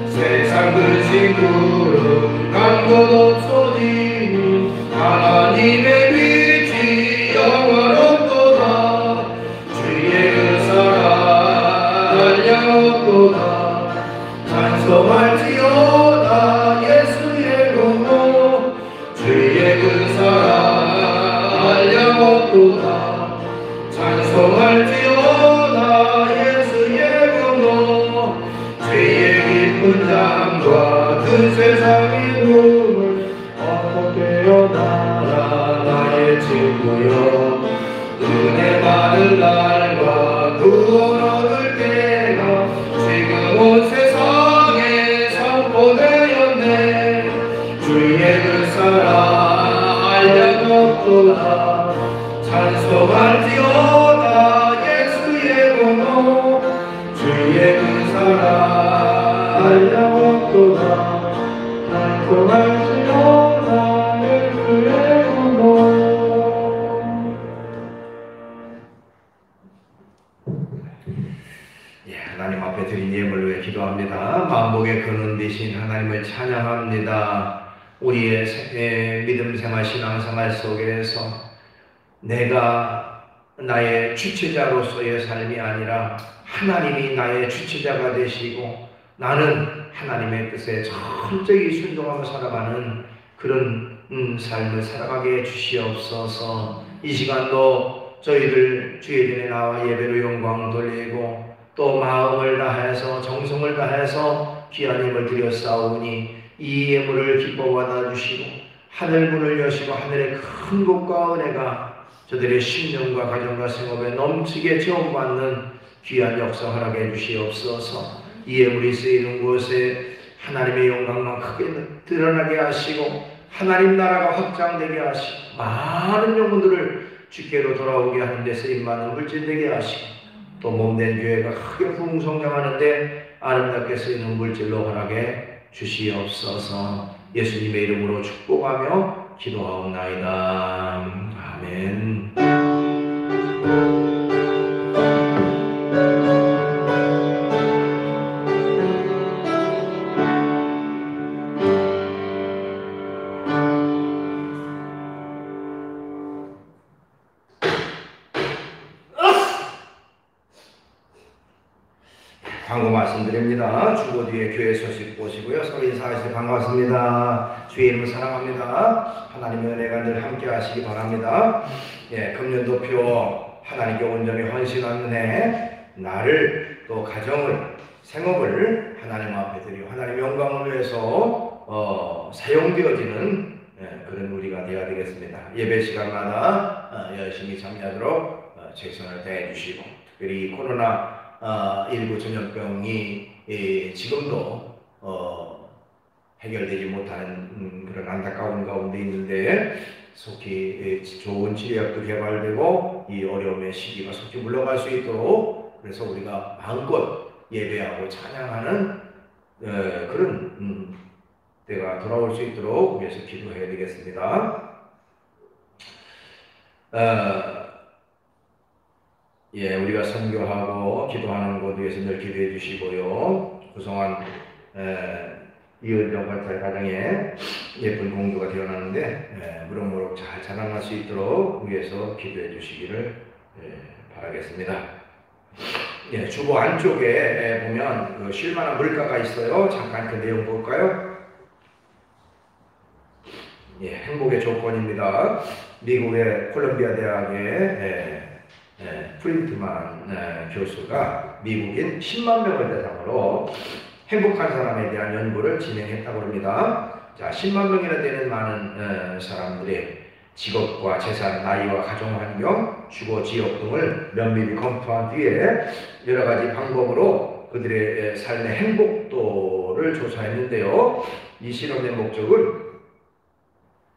세상 근심 구름 간 곳 없어지니 하나님의 빛이 영원없도다. 주의 의사라 알려놓도다. 찬송할지어다 예수의 공로 주의 의사라 알려놓도다. 찬송할지어다 예수의 공로 죄의 깊은 잠과 그 세상의 눈물 어떻게여 나라 나의 친구여 은혜 받을 날과 구원 얻을 때가 지금 온 세상에 선포되었네. 주의 그 사랑 알려놓도다. 찬송할지어다 예수의 공로 주의 그 사랑 알려놓도다. 찬송할지어다 예수의 공로. 하나님 앞에 드린 예물을 위해 기도합니다. 만복의 근원 되신 하나님을 찬양합니다. 우리의 믿음 생활, 신앙 생활 속에서 내가 나의 주체자로서의 삶이 아니라 하나님이 나의 주체자가 되시고 나는 하나님의 뜻에 철저히 순종하며 살아가는 그런 삶을 살아가게 해주시옵소서. 이 시간도 저희들 주의 전에 나와 예배로 영광 돌리고 또 마음을 다해서 정성을 다해서 귀한 예물 드렸사오니 이 예물을 기뻐 받아주시고 하늘 문을 여시고 하늘의 큰 복과 은혜가 저들의 심령과 가정과 생업에 넘치게 지원받는 귀한 역사 허락해 주시옵소서. 이 예물이 쓰이는 곳에 하나님의 영광만 크게 드러나게 하시고 하나님 나라가 확장되게 하시고 많은 영혼들을 주께로 돌아오게 하는 데 쓰임받는 물질 되게 하시고 또 몸된 교회가 크게 풍성장하는데 아름답게 쓰이는 물질로 허락해 주시옵소서. 예수님의 이름으로 축복하며 기도하옵나이다. 아멘. 광고 말씀드립니다. 주보 뒤에 교회 소식 보시고요. 서로 인사하시기 반갑습니다. 주의 이름을 사랑합니다. 하나님의 은혜가 늘 함께 하시기 바랍니다. 금년도표 하나님께 온전히 헌신하는 해 나를 또 가정을 생업을 하나님 앞에 드리고 하나님 영광을 위해서 사용되어지는 그런 우리가 되어야 되겠습니다. 예배 시간마다 열심히 참여하도록 최선을 다해 주시고 특별히 코로나 19 전염병이 지금도 해결되지 못하는 그런 안타까운 가운데 있는데 속히 좋은 치료약도 개발되고 이 어려움의 시기가 속히 물러갈 수 있도록 그래서 우리가 마음껏 예배하고 찬양하는 그런 때가 돌아올 수 있도록 위해서 기도해야 되겠습니다. 우리가 선교하고 기도하는 곳 위해서 늘 기도해 주시고요. 구성한 이은정 관찰 가정에 예쁜 공주가 태어났는데 무럭무럭 잘 자라날 수 있도록 위해서 기도해 주시기를 바라겠습니다. 주보 안쪽에 보면 그 쉴만한 물가가 있어요. 잠깐 그 내용 볼까요? 행복의 조건입니다. 미국의 콜롬비아 대학의 프린트만 교수가 미국인 10만 명을 대상으로 행복한 사람에 대한 연구를 진행했다고 합니다. 자, 10만 명이나 되는 많은 사람들의 직업과 재산, 나이와 가정환경, 주거 지역 등을 면밀히 검토한 뒤에 여러 가지 방법으로 그들의 삶의 행복도를 조사했는데요. 이 실험의 목적은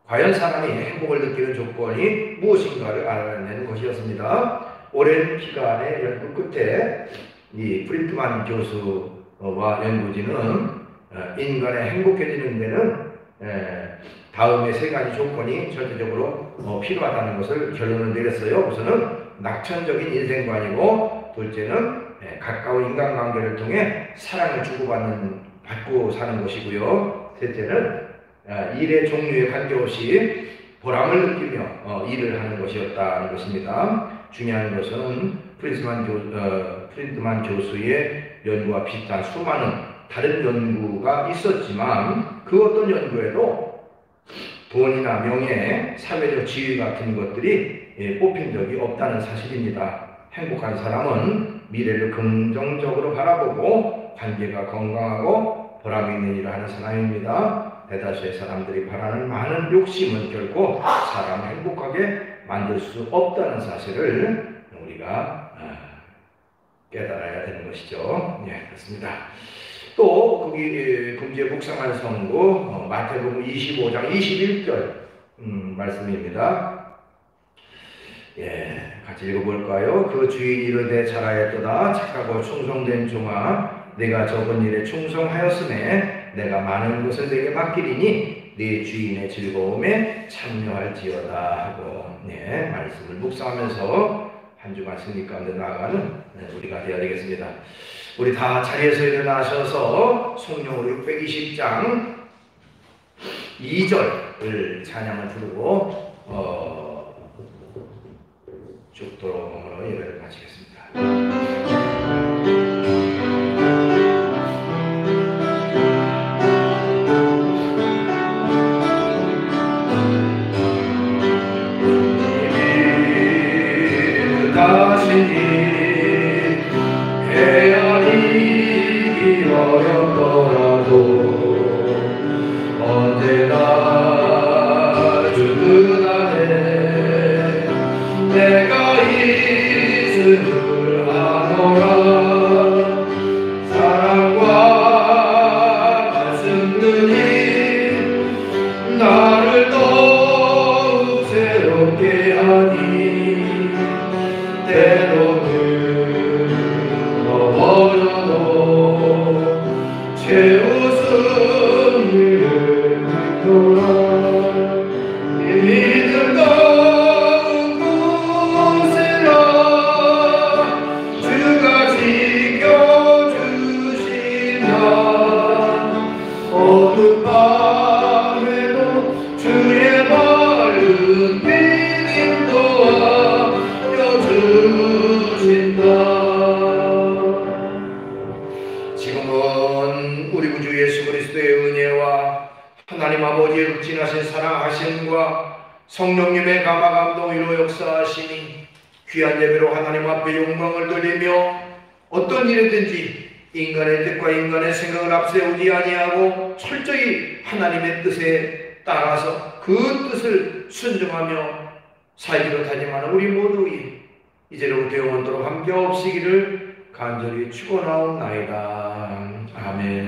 과연 사람이 행복을 느끼는 조건이 무엇인가를 알아내는 것이었습니다. 오랜 기간의 연구 끝에 이 프린트만 교수 연구진은 인간의 행복해지는 데는 다음의 세 가지 조건이 절대적으로 필요하다는 것을 결론을 내렸어요. 우선은 낙천적인 인생관이고, 둘째는 가까운 인간관계를 통해 사랑을 받고 사는 것이고요. 셋째는 일의 종류에 관계없이 보람을 느끼며 일을 하는 것이었다는 것입니다. 중요한 것은 프리드만 교수의 연구와 비슷한 수많은 다른 연구가 있었지만 그 어떤 연구에도 돈이나 명예, 사회적 지위 같은 것들이 뽑힌 적이 없다는 사실입니다. 행복한 사람은 미래를 긍정적으로 바라보고 관계가 건강하고 보람 있는 일을 하는 사람입니다. 대다수의 사람들이 바라는 많은 욕심은 결코 사람을 행복하게 만들 수 없다는 사실을 우리가 깨달아야 되는 것이죠. 예, 그렇습니다. 또 거기 금주에 묵상할 성구 마태복음 25장 21절 말씀입니다. 예, 같이 읽어볼까요? 그 주인이 이르되 잘하였도다 착하고 충성된 종아, 내가 적은 일에 충성하였으매 내가 많은 것을 내게 맡기리니 네 주인의 즐거움에 참여할지어다 하고, 예, 말씀을 묵상하면서 한 주간 승리 가운데 나아가는 우리가 되어야 되겠습니다. 우리 다 자리에서 일어나셔서 성령으로 620장 2절을 찬양을 부르고 죽도록 예배를 마치겠습니다. 지금은 우리 구주 예수 그리스도의 은혜와 하나님 아버지의 극진하신 사랑하심과 성령님의 감화 감동으로 역사하시니 귀한 예배로 하나님 앞에 영광을 돌리며 어떤 일이든지 인간의 뜻과 인간의 생각을 앞세우지 아니하고 철저히 하나님의 뜻에 따라서 그 뜻을 순종하며 살기로 다짐하는 우리 모두의 이제로부터 영원토록 함께 없으기를 간절히 축원하옵나이다. 아멘.